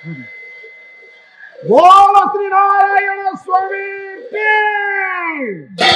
बोल श्री नारायण स्वामी की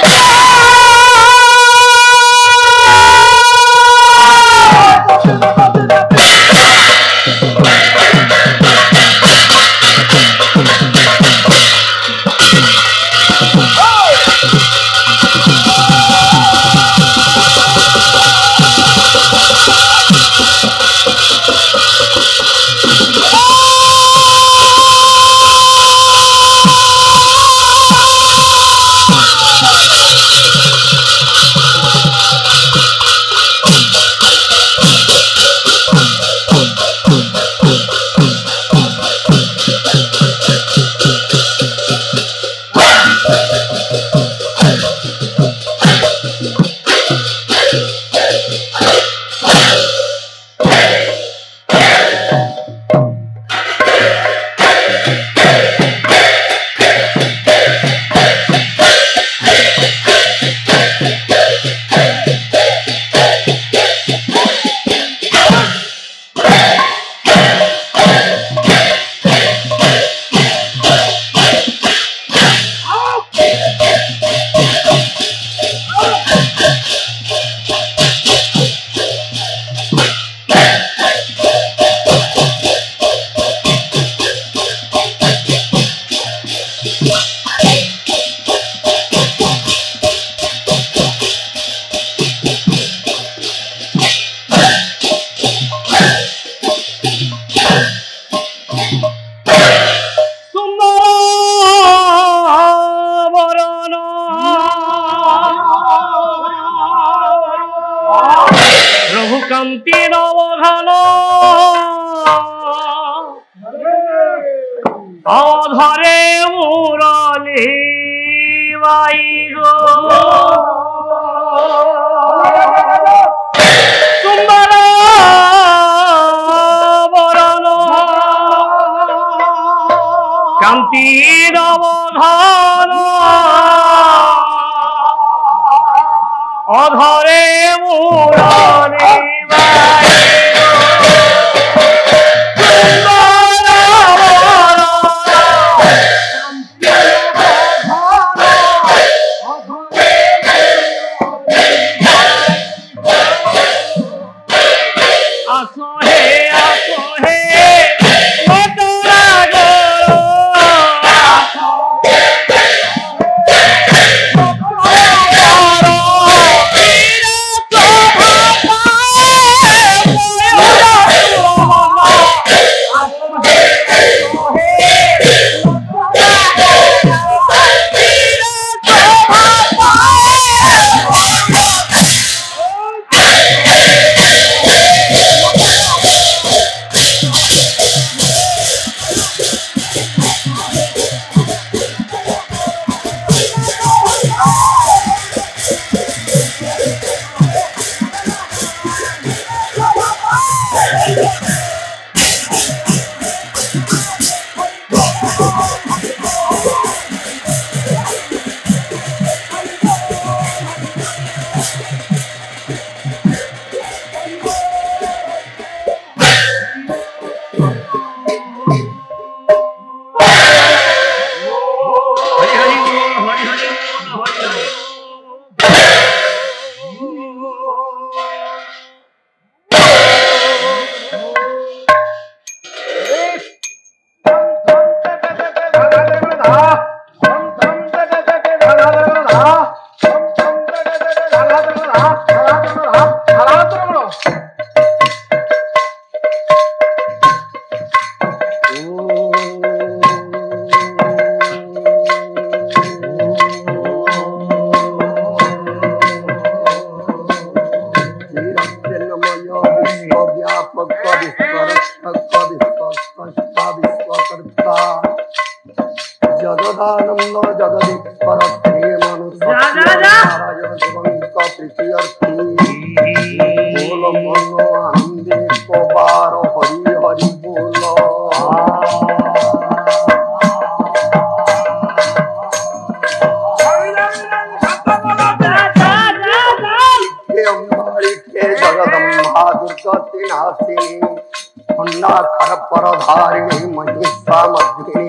करधारिणी महिषामर्दिनी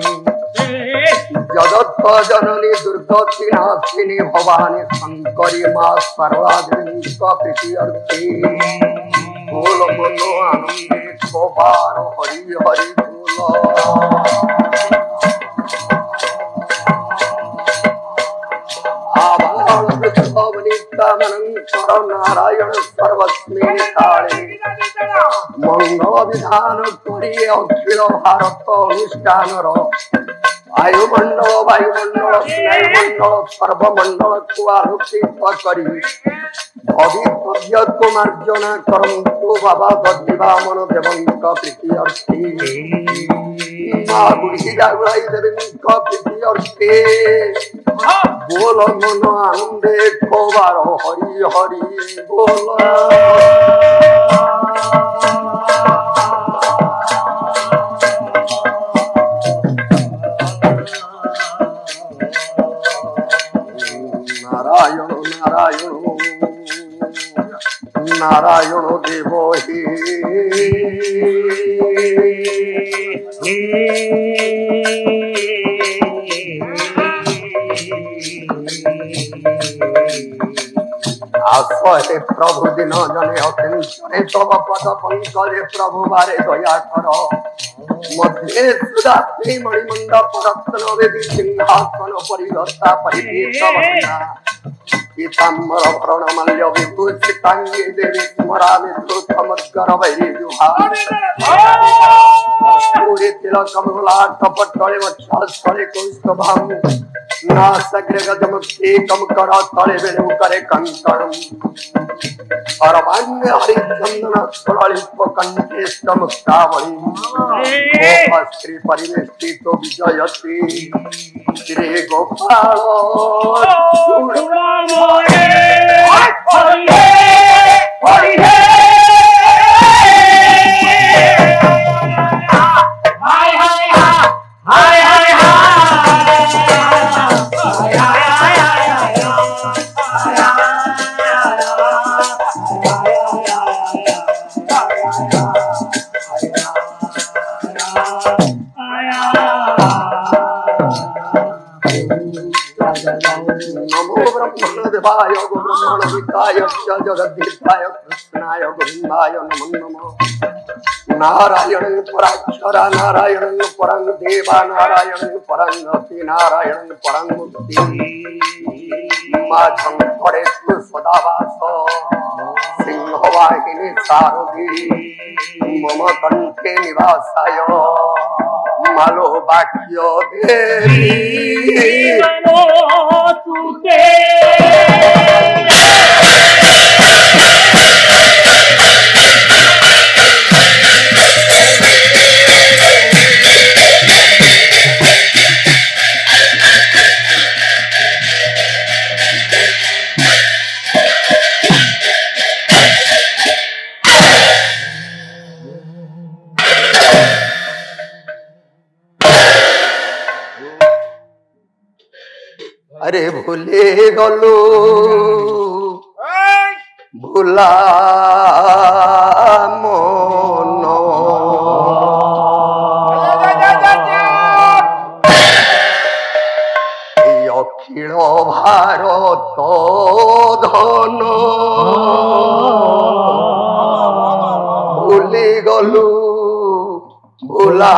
जगत जननी दुर्गति नाशिनी भवानी शंकरी माँ सर्वादेवी प्रीति अर्थी बोल मनो आनंदे गोपाल हरि हरि बोल नारायण सर्वस्मी काले मंगल विधान करी अखिल भारत अनुष्ठान वायुमंडल स्नायुमंडल सर्वमंडल को आलोकित करी भवितव्य कुमार्जना करंतु बाबा दधिवामन देवंक प्रीति अर्थी माँ बुढ़ी जागुड़ाई देवंक प्रीति अर्थी बोल मन आनंदे खोबार हरि हरि बोल नारायण नारायण नारायण देव हे आशे प्रभु दिन जने अकिंचने तब पद पंकजे प्रभु बारे दया कर मध्य सुदात्री मणिमंडप रत्न वेदी सिंहासन परिगता परिपीता पीताम्बर भरण माल्य विभूषितांगी देवी स्मरामि धृतमद्गर वैरी जुहारी तिलकम लाट पट्टले वक्षस्थले कौस्तुभं नासग्रे गजमुक्ति कम कर तले बेणु करे कंकणम सर्वांग हरिचंदन सुललित कंठेष्ठ मुक्तावली गोपश्री परिवेष्टित विजयती श्री गोपाल देवाय गो ब्रह्मण विकाय जगद्दीपाय कृष्णाय गोविंदाय नमो नमः नारायण पराक्षरा नारायण परं देवा नारायण परं गति नारायण परं मुक्ति मां शंकरे तु सदावास सिंहवाहिनी सारथी मम कंठे निवासाय मालो वाक्य देवी अरे भूले गलु भूला मन अखिल भारत धन भूली गलु भूला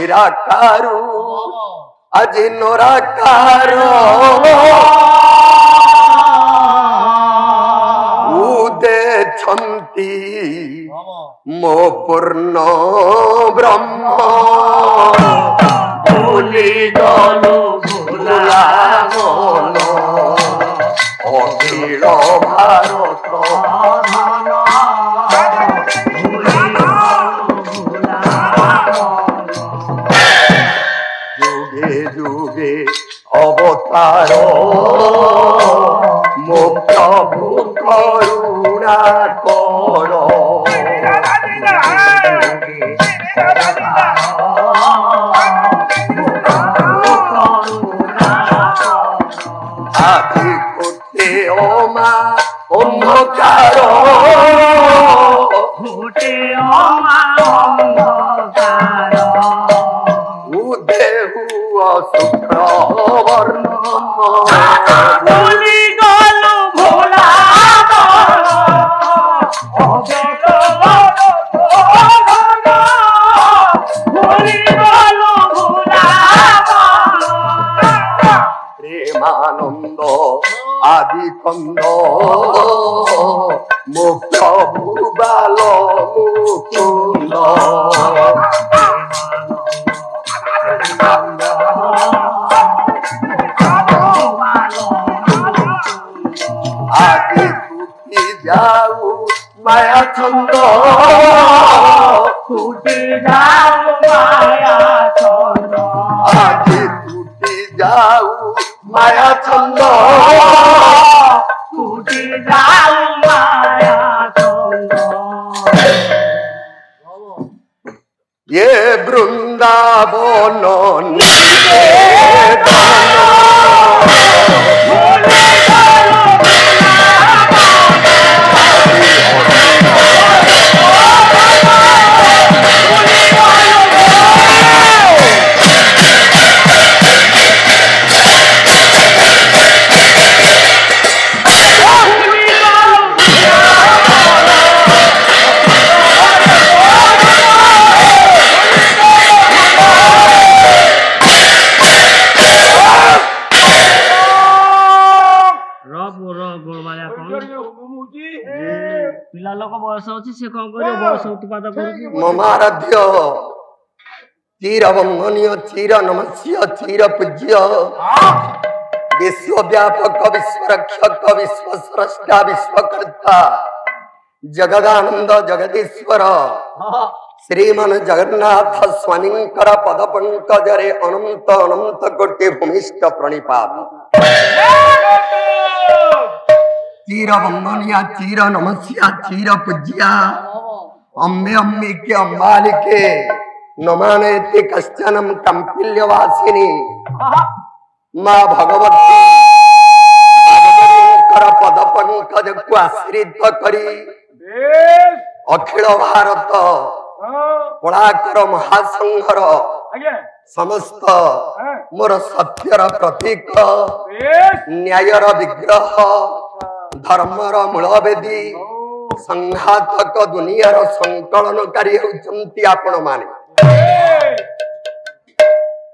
निराकारू আজি নরাকার উদেছন্তি মো পূর্ণ ব্রহ্ম ভুলি গলু ভুলা মন অখিল ভারত যুগে অবতার মো প্রভু করুণা কর আদি করতে ও মা ମୋ ପ୍ରଭୁ ବାଲ ମୁକୁନ୍ଦ ଆଜି ତୁଟି ଯାଉ ମାୟା ଛନ୍ଦ ଟୁଟି ଯାଉ ମାୟା ଛନ୍ଦ ଆଜି ତୁଟି ଯାଉ ମାୟା ଛନ୍ଦ ଟୁଟି ଯାଉ ମାୟା ଛନ୍ଦ ये वृंदावन निवेदन ପିଲା ଲୋକ ବୟସ ଅଛି ସେ କଣ କରିବ ବୟସ ଉତ୍ପାଦ କରୁଛି ममाराध्य चिर वंदनीय चिर नमस्य चिर पूज्य विश्वव्यापक विश्वरक्षक विश्वस्रष्टा विश्वकर्ता जगदानंद जगदीश्वर श्रीमान जगन्नाथ स्वामींकर पद पंकजरे अनंत अनंत कोटि भूमिष्ठ प्रणिपात चीर वंदनिया चीर नमस्या चीर पूज्या अम्मे अम्बिके अम्बालिके नमानेति कश्चनम कंपिल्यवासिनी मां भगवती भगवतींकर पद पंकज को आश्रित करी अखिल भारत कलाकर महासंघर समस्त मोर सत्यर प्रतीक न्यायर विग्रह धर्मर मूलवेदी संघातक दुनियार संकलनकारी होउचंती आपण माने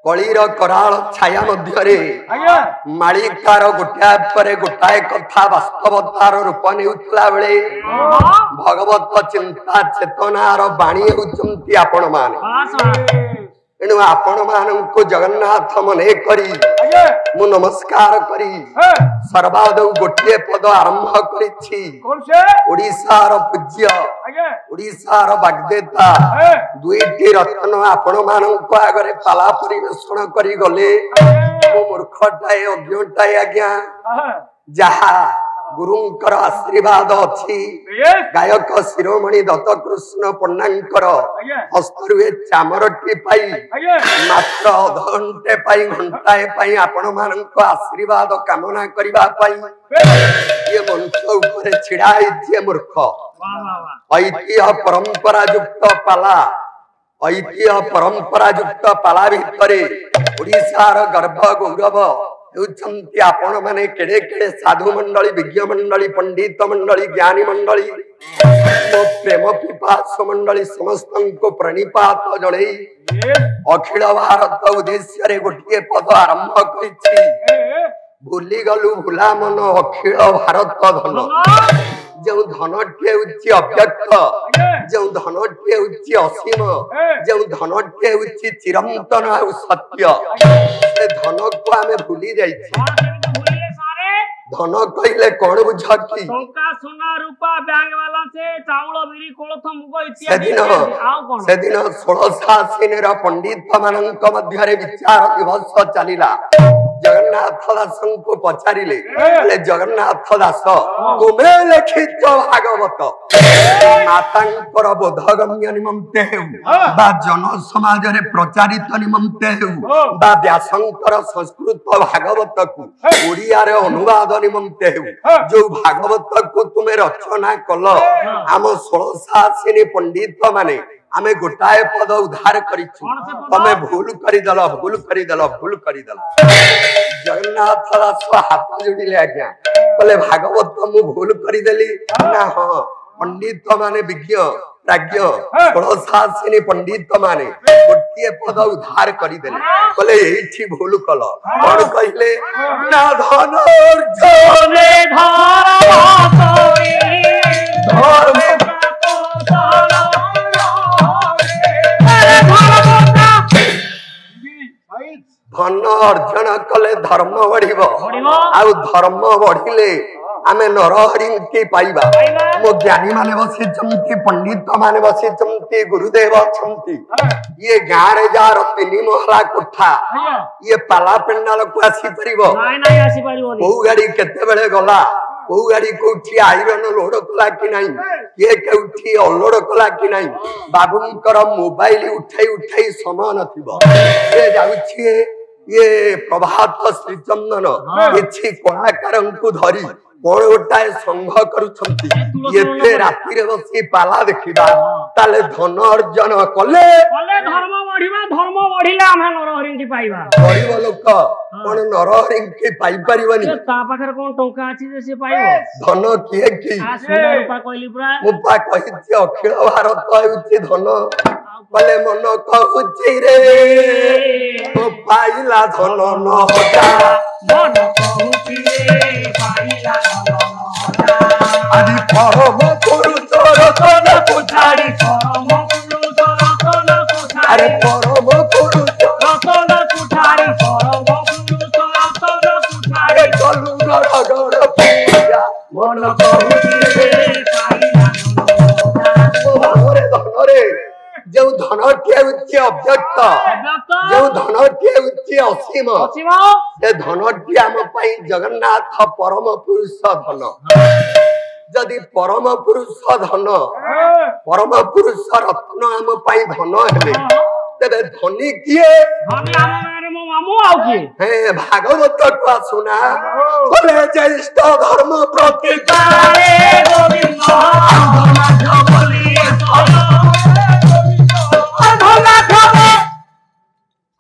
कलीर कराल छाया मध्यरे मालिकार गोटाए परे गोटाए कथा वास्तवतार रूप नेउतला बेले भगवत चिंता चेतनार बाणी होउचंती आपण माने एणु आपण माननको जगन्नाथ मने करी मु नमस्कार करी सर्वादौ गोटे पद आरंभ करिछि ओडिसार पूज्य ओडिसार बागदेता दुईटी रत्न आपण माननको आगरे पाला परिवेषण करी गले मु मूर्खटाए अज्ञटाए आज्ञा जहा गुरुंकर आशीर्वाद अच्छी गायक शिरोमणि दत्त कृष्ण पन्नांकर हस्तरुए चामरटी पाई मात्र अधघंटे पाई घंटाए पाई आपण मानक आशीर्वाद कामना करिबा पाई ये मंच ऊपर छिड़ा जे मूर्ख ऐतिह्य परंपरा युक्त पाला ऐतिह्य परंपरा युक्त पाला भितरे ओडिसार गर्भ गौरव होउचंती आपण माने केड़े केड़े साधु मंडली विज्ञ मंडली पंडित मंडली ज्ञानी मंडली मो प्रेम पिपास मंडली समस्त को प्रणिपात जणई अखिल भारत उद्देश्य रे गोटे पद आरंभ करिछि भूली गलु भूला मन अखिल भारत धन जो धनटे उच्च अव्यक्त जो धनटे उच्च असीम जो धनटे उच्च चिरंतन और सत्य से धन को आमे भूली जाई धन कहले कोन बुझकी टंका सोना रूपा बैंक वाला से चावल बिरी कोलथ मुग इत्यादि आ कोन से दिन 16 रा पंडित मानक मध्य रे विचार दिवस चलिला जगन्नाथ दास को पचारिले जगन्नाथ दास तुमे लिखित भागवत मातांकर बोधगम्य निमंते बा जन समाज रे प्रचारित निमंते बा व्यासंकर संस्कृत भागवत को ओडिया रे अनुवाद निमंते जो भागवत को तुमे रचना कल आम 16 पंडित माने आमे गोटाए पद उद्धार करिछु तमे भूल करि दल जगन्नाथ दास हाथ जोड़िले आज्ञा कहले भागवत मु भूल करि देली ना हां पंडित माने विज्ञ प्राज्ञ 16 पंडित माने गोटिए पद उद्धार करि देले कहले एठी भूल कल कोन कहिले ना धन अर्जने धारा सोई अर्जन कले धर्म बढ़िब आउ धर्म बढ़िले आमे नरहरि के पाइबा मो ज्ञानी माने बसी चमती पंडित माने बसी चमती गुरुदेव छमती ये गाँ रे जार 3 महला कोठा ये पाला पेंडाल को आसी परिबो नाही आसी परिबो बहु गाड़ी केते बेले गला बहु गाड़ी कोठी आयरन लोड कला कि नाही ये कोठी अनलोड कला कि नाही बाबूंकर मोबाइल उठाई उठाई समय नथिबो ये जाउछि ये प्रभात श्रीचंदन एछि कलाकारन को धरी कोन गोटाए संघ करूछंती एते राति रे बसी पाला देखिबा ताले धन अर्जन कले धर्म बढ़िला हम नरहरि की पाइबा गरीब लोक कोन नरहरि की पाइ परिबनी ता पाखर कोन टंका अछि जे से पाइबो धन किए की सोना रूपा कहली पुरा मुपा कहिछि अखिल भारत हेउछि धन कले मन कहूछि रे ओ पाइला धन न होता मन कहूछि रे पाइला धन न होता आदि परम पुरुष रतन पुछाड़ी परम पुरुष रतन कुठारी अरे परम पुरुष रतन कुठारी परम पुरुष रतन कुठारी अरे चलू गड़ गड़ पूजा मन कहूछि रे पाइला धन रे जो धन के उच्च अव्यक्त जो धन के उच्च असीम से धन टी आम पई जगन्नाथ परम पुरुष धन जदि परम पुरुष धन परम पुरुष रत्न आम पई धन हेले तेरे धनी किए धनी आम रे मो मामू आउ की हे भागवत को सुना बोले ज्येष्ठ धर्म प्रतिकारे गोविंद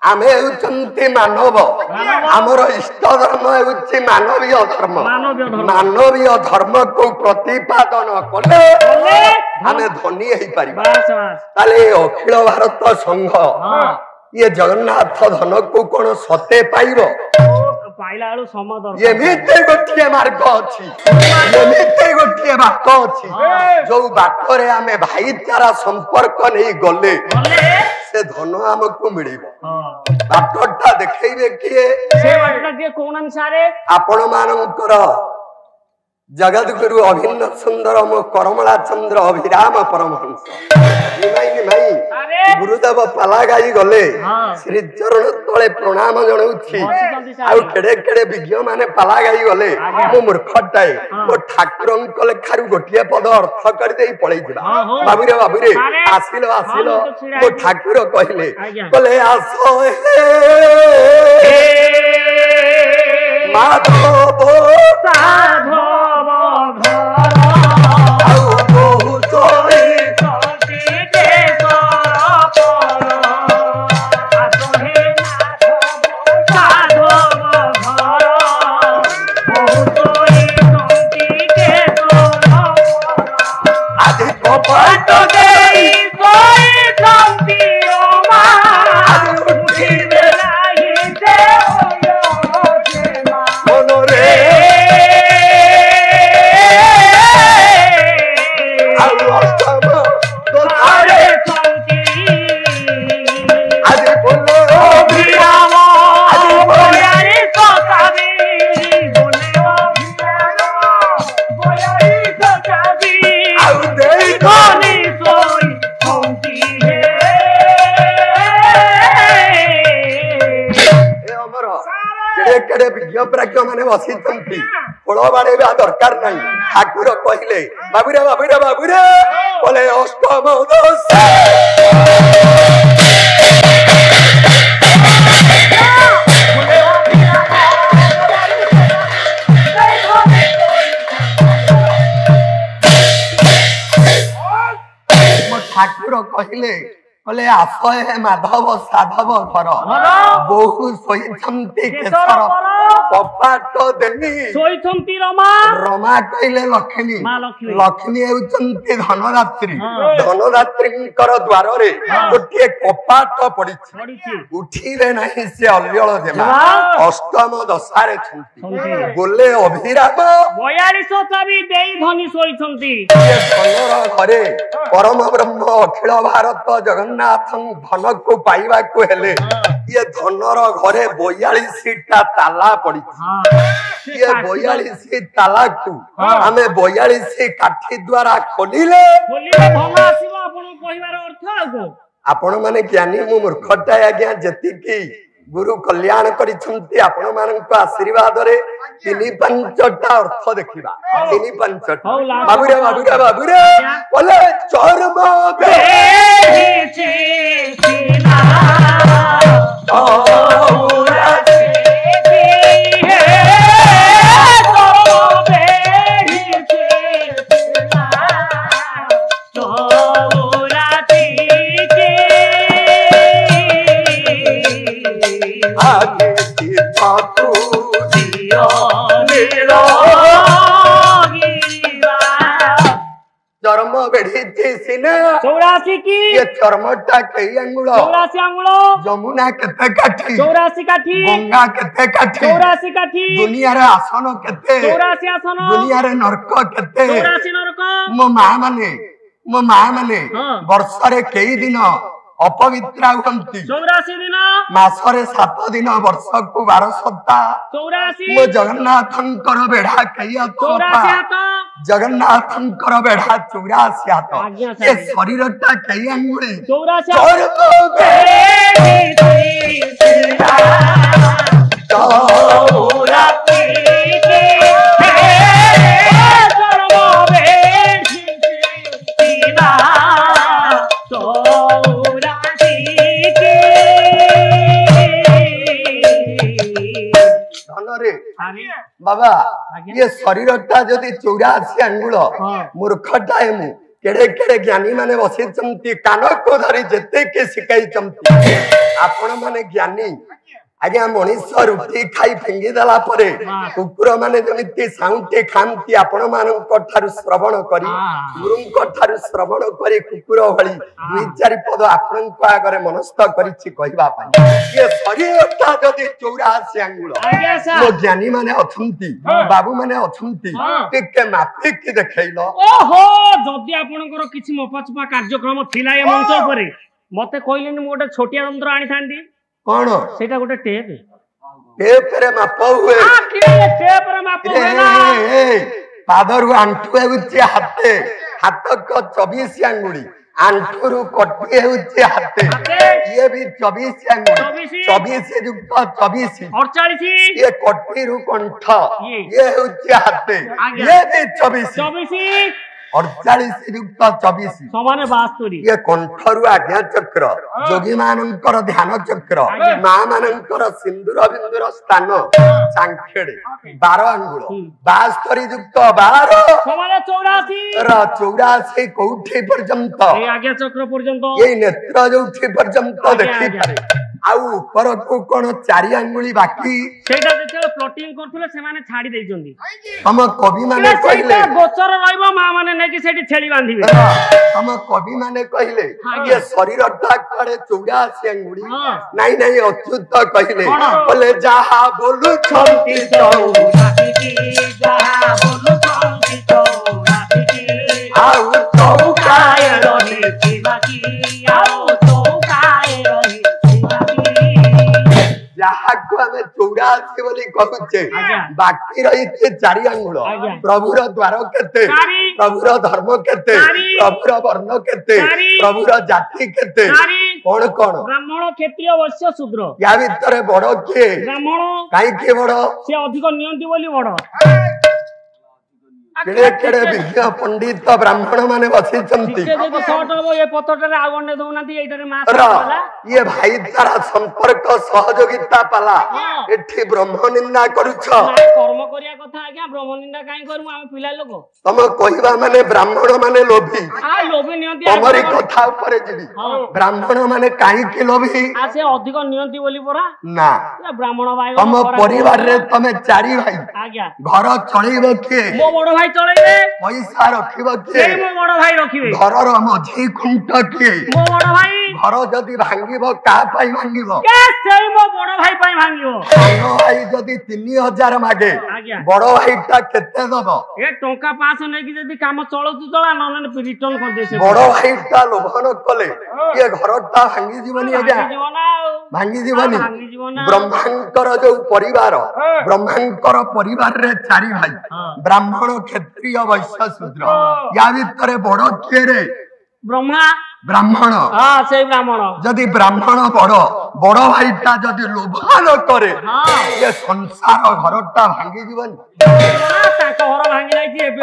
आमे उचंती मानव आमर इष्ट धर्म हेउछि मानवीय धर्म मानवीय धर्म को प्रतिपादन कले आमे धनी हेइ परिबा ताले अखिल भारत संघ ये जगन्नाथ धन को कोन सते पाइबो पाइला आलु समदर एमिते गोटिए मार्ग अछि एमिते गोटिए बात अछि जो बाटरे आमे भाईचारा संपर्क नै गले से धन हमको मिलिबो बाटटा देखैबे किए से बाटटा के कोन अनुसारे आपण मानकर जगत गुरु अभिन्न सुंदर मो करमला चंद्र अभिराम परमहंस निमाई गुरुदेव पाला गाई गले श्री चरण तले प्रणाम जणाउछि आ केडे केडे विज्ञ माने पाला गाई गले मो मूर्खटाए मो ठाकुर अंकल खारु गोटिए पद अर्थ कर देई पळै जिबा बाबुरे आसिलो मो ठाकुर कहिले बोले आसो हे माधव साधव प्राज्ञ माने बसिचंती कोळ बाड़ेबा दरकार नाही ठाकुर कहिले बाबुरे बोले अष्टम दोष ठाकुर कहिले बोले आशय माधव साधव घर बहु सोईछंती केशर कपाट देवी सोईछंती रमा रमा कहले लक्ष्मी लक्ष्मी हेउछंती धनदात्री धनदात्रींकर द्वार रे गोटे कपाट पड़िछि उठीबे नाही से अल्यल देवा अष्टम दशारे छंती बोले अभिराम 42 चाबी देई धनी सोईछंती ये धनर घरे परम ब्रह्म अखिल भारत जगन्नाथ धन को पाइबा को हेले ये धनर घरे 42टा ताला पड़ी ये 42 ताला को हमें 42 काठी द्वारा खोलिले धन आसीबो आपण कहिवार अर्थ आगो आपण माने ज्ञानी मु मूर्खटा आज्ञा जति की गुरु कल्याण करिसंती आपण मानक आशीर्वाद रे 3-5टा अर्थ देखिबा 3-5टा बाबुरे बोले चर्म बेहिची सीना चौरा देती है चर्म बेहिची सीना चौरा देती आगे की बातू दियो निरो चर्म बेढ़ी सीना 84 की ये चर्मटा कई अंगुल 84 अंगुल जमुना केते काठी 84 काठी गंगा केते काठी 84 काठी दुनिया रे आसन केते 84 आसन दुनिया रे नरक केते 84 नरक मो मां माने वर्ष रे कई दिन अपवित्र हुंती 84 दिन मासरे 7 दिन वर्ष को 12 सप्ताह 84 मो जगन्नाथंकर बेढ़ा कई 84 हाथ जगन्नाथंकर बेढ़ा 84 हाथ ये शरीरटा कई अंगुली 84 चर्म बेहिची सीना चौरा देती है चर्म बेहिची सीना चौरा देती धन रे बाबा ये शरीरटा जदि 84 अंगुल मूर्खटा है मु केड़े केड़े ज्ञानी माने बसी चंती कान को धरी जेते के सिकाई चंती आपण माने ज्ञानी आज्ञा मनीष रुटी खाई फिंगी देला परे कुकुर माने जमिति साउंटे खामती आपण मानक ठारु श्रवण करी गुरुंक ठारु श्रवण करी कुकुर भली 2-4 पद आपण को आगरे मनस्थ करिछि कहिबा पाई ये शरीरटा जदि 84 अंगुल मो ज्ञानी माने अछंती बाबू माने अछंती टिके माफिक देखैलो ओहो जदि आपनकर किछि मपाचपा कार्यक्रम थिला ए मंच उपरे मते कहलेनी मो गोटे छोटिया यंत्र आनी थांदी कोन सेटा गोटे टेप रे माप हुए टेप रे माप हुए ना पादरु आंठु हेउछि हाथे हाथ को 24 अंगुली आंठुरु कटी हेउछि हाथे ये भी 24 अंगुली 24 युक्त 24 48 ये कटी रु कंठ ये हेउछि हाथे ये भी 24 48 युक्त 24 समान 72 ये कंठरु आज्ञा चक्र जोगी मानकर ध्यान चक्र मां मानकर सिंदूर बिंदुर स्थान सांखेड़े 12 अंगुल 72 युक्त 12 समान 84 कोठी पर्यंत ए आज्ञा चक्र पर्यंत ये नेत्र जोठी पर्यंत देखि पारे आउ ऊपर को कोन 4 अंगुली बाकी सेटा जेते प्लॉटिंग करथले से माने छाडी देइचंदी हम कवि माने कहले गोचर रहइबो मां माने नै कि सेठी छेली बांधिबे हम कवि माने कहले ये शरीरटा करे 84 अंगुली नहीं अच्युत कहले बोले जहा बोलु छंती चौरासी जहा बोलु छंती चौरासी आउ चौकाए रही बाकी आउ चौकाए रही जहा को हमें 84 बोली कहूचे बाकी रही 4 अंगुल प्रभुर द्वार केते प्रभुर धर्म केते प्रभुर वर्ण केते प्रभुर जाति केते कौन कौन ब्राह्मण क्षत्रिय वैश्य शूद्र या भीतर बड़ किए ब्राह्मण काई के बड़ से अधिक नियंती बोली बड़ केड़े केड़े विज्ञ पंडित ब्राह्मण माने बसी चंती देखो शॉर्ट हो ये पत्तटरे आ गंडे दउनाती एटारे मास पाला ये भाई तारा संपर्क सहयोगिता पाला एठी ब्रह्म निंदा करूछ कर्म करिया कथा आज्ञा ब्रह्म निंदा काई करू हम पिला लोक तम कहिबा माने ब्राह्मण माने लोभी आ लोभी नियंती हमरी कथा ऊपर जिबी ब्राह्मण माने काई के लोभी आ से अधिक नियंती बोली परा ना ब्राह्मण भाई तम परिवार रे तमे 4 भाई आज्ञा घर चलैबो के मो बड़ भाई चलैबे पैसा रखिबो के मो बड़ भाई रखिबे घर रो मझी खुंट के मो बड़ भाई घर जदी भांगिबो का पाई भांगिबो के सेई मो बड़ भाई पाई भांगिबो सानो भाई जदी 3000 मागे ଆଜ୍ଞା। ବଡ ଭାଇଟା କେତେ ଦବ? ଏ ଟଙ୍କା 500 ନେଇକି ଯଦି କାମ ଚଳଉଛୁ ଚଳା ନହେଲେ ରିଟର୍ନ କରିଦେ ସେ ବଡ ଭାଇଟା ଲୋଭ ନ କଲେ ଇଏ ଘରଟା ଭାଙ୍ଗିଯିବନି ଆଜ୍ଞା, ଭାଙ୍ଗିଯିବ ନା ଆଉ ଭାଙ୍ଗିଯିବନି। ଭାଙ୍ଗିଯିବ ନା। ବ୍ରହ୍ମାଙ୍କର ଯୋଉ ପରିବାର, ବ୍ରହ୍ମାଙ୍କର ପରିବାରରେ 4 ଭାଇ, ବ୍ରାହ୍ମଣ, କ୍ଷତ୍ରିୟ, ବୈଶ୍ୟ, ଶୂଦ୍ର। ୟା ଭିତରେ ବଡ କିଏ ରେ? ବ୍ରହ୍ମା। ବ୍ରାହ୍ମଣ। ହଁ ସେଇ ବ୍ରାହ୍ମଣ। ଯଦି ବ୍ରାହ୍ମଣ ବଡ ଭାଇଟା ଯଦି ଲୋଭ ନ କରେ ଇଏ ସଂସାର ଘରଟା ଭାଙ୍ଗିଯିବନି। ତାଙ୍କ ଘର ଭାଙ୍ଗି ଯାଇଛି ଏବେ।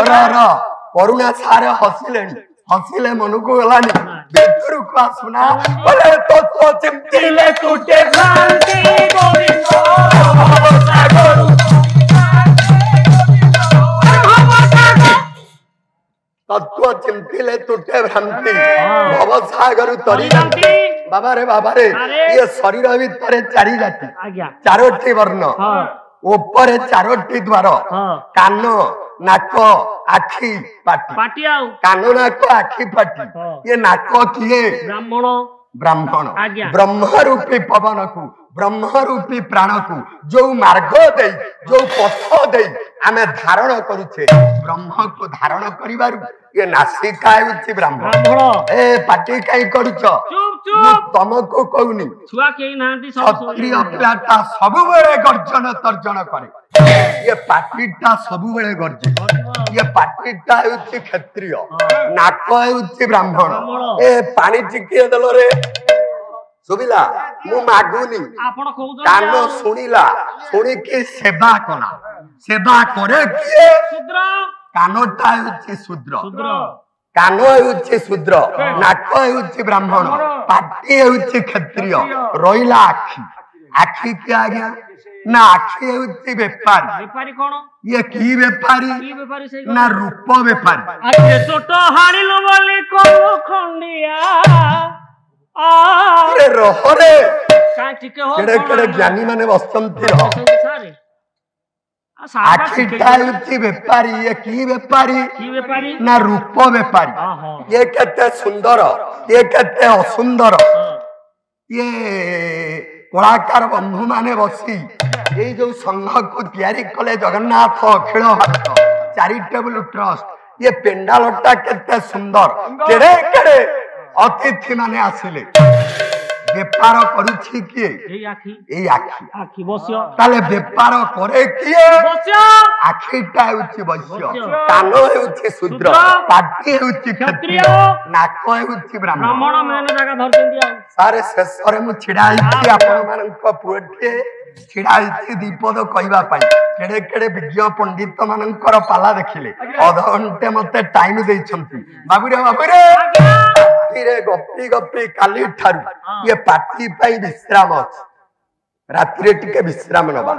କରୁଣା ସାର ହସିଲେଣି, ହସିଲେ ମନକୁ ଗଲାନି, ଭିତରକୁ ଆସୁନା ବୋଲେ ତତ୍ତ୍ୱ ଚିନ୍ତିଲେ ତୁଟେ ଭ୍ରାନ୍ତି ଗୋବିନ୍ଦ ଭବସାଗରୁ। ତତ୍ତ୍ୱ ଚିନ୍ତିଲେ ତୁଟେ ଭ୍ରାନ୍ତି ଭବସାଗରୁ ତରିଯାନ୍ତି। ବାବାରେ ବାବାରେ, ଇଏ ଶରୀର ଭିତରେ 4 ଜାତି, 4ଟି ବର୍ଣ୍ଣ, ଉପରେ 4ଟି ଦ୍ୱାର, କାନ, ନାକ, ଆଖି, ପାଟି। କାନ, ନାକ, ଆଖି, ପାଟି। ଇଏ ନାକ କିଏ? ବ୍ରାହ୍ମଣ। ବ୍ରାହ୍ମଣ ବ୍ରହ୍ମ ରୂପୀ ପବନକୁ, ବ୍ରହ୍ମ ରୂପୀ ପ୍ରାଣକୁ ଯୋଉ ମାର୍ଗ ଦେଇ, ଯୋଉ ପଥ ଦେଇ ଆମେ ଧାରଣ କରୁଛେ, ବ୍ରହ୍ମକୁ ଧାରଣ କରିବାରୁ ଇଏ ନାସିକା ହେଉଛି ବ୍ରାହ୍ମଣ। ଏ ପାଟି କାଇଁ କରୁଛ? ମୁଁ ତମକୁ କହୁନି, ଛୁଆ କେହି ନାହାନ୍ତି, କ୍ଷତ୍ରିୟ ପିଲାଟା ସବୁବେଳେ ଗର୍ଜନ ତର୍ଜନ କରେ, ଇଏ ପାଟିଟା ସବୁବେଳେ ଗର୍ଜେ। ଇଏ ପାଟିଟା ହେଉଛି କ୍ଷତ୍ରିୟ, ନାକ ହେଉଛି ବ୍ରାହ୍ମଣ। ଏ ପାଣି ଟିକିଏ ଦେଲ ରେ, ଶୁଭିଲା? ମୁଁ ମାଗୁନି। କାନ ଶୁଣିଲା, ଶୁଣିକି ସେବା କଲା, ସେବା କରେ କିଏ? କାନଟା ହେଉଛି ଶୂଦ୍ର, କାନ ହେଉଛି ଶୂଦ୍ର, ନାକ ହେଉଛି ବ୍ରାହ୍ମଣ, ପାଟି ହେଉଛି କ୍ଷତ୍ରିୟ। ରହିଲା ଆଖି, ଆଖି କି ଆଜ୍ଞା ନା ଆଖି ହେଉଛି ବେପାରୀ। ବେପାରୀ କଣ? ଇଏ କି ବେପାରୀ? ନା ରୂପ ବେପାରୀ। ହାଣିଲୁ ବୋଲି କହୁ ଖଣ୍ଡିଆ ରହରେ, କେଡେ କେଡେ ଜ୍ଞାନୀ ମାନେ ବସନ୍ତି। ଆଖିଟା ହେଉଛି ବେପାରୀ। ଇଏ କି ବେପାରୀ? ନା ରୂପ ବେପାରୀ। ଇଏ କେତେ ସୁନ୍ଦର, ଇଏ କେତେ ଅସୁନ୍ଦର। ଇଏ କଳାକାର ବନ୍ଧୁ ମାନେ ବସି ଏଇ ଯୋଉ ସଂଘକୁ ତିଆରି କଲେ, ଜଗନ୍ନାଥ ଅଖିଳ ଭାରତ ଚାରିଟେବୁଲ ଟ୍ରଷ୍ଟ, ଇଏ ପେଣ୍ଡାଲଟା କେତେ ସୁନ୍ଦର, କେଡେ କେଡେ ଅତିଥି ମାନେ ଆସିଲେ। ବେପାର କରୁଛି କିଏ? ଏଇ ଆଖି। ତାହେଲେ ବେପାର କରେ କିଏ? ଆଖିଟା ହେଉଛି ବୈଶ୍ୟ, କାନ ହେଉଛି ଶୂଦ୍ର, ପାଟି ହେଉଛି କ୍ଷତ୍ରିୟ, ନାକ ହେଉଛି ବ୍ରାହ୍ମଣ। ସାରେ ଶେଷରେ ମୁଁ ଛିଡା ହେଇଛି ଆପଣମାନଙ୍କ ପୁଅଟିଏ, ଛିଡା ହେଇଛି ଦିପଦ କହିବା ପାଇଁ। କେଡେ କେଡେ ବିଜ୍ଞ ପଣ୍ଡିତ ମାନଙ୍କର ପାଲା ଦେଖିଲେ, ଅଧଘଣ୍ଟେ ମତେ ଟାଇମ ଦେଇଛନ୍ତି। ବାବୁରେ ବାବୁରେ, ରାତିରେ ଗପି ଗପି କାଲି ଠାରୁ ଇଏ ପାଟି ପାଇଁ ବିଶ୍ରାମ ଅଛି। ରାତିରେ ଟିକେ ବିଶ୍ରାମ ନବା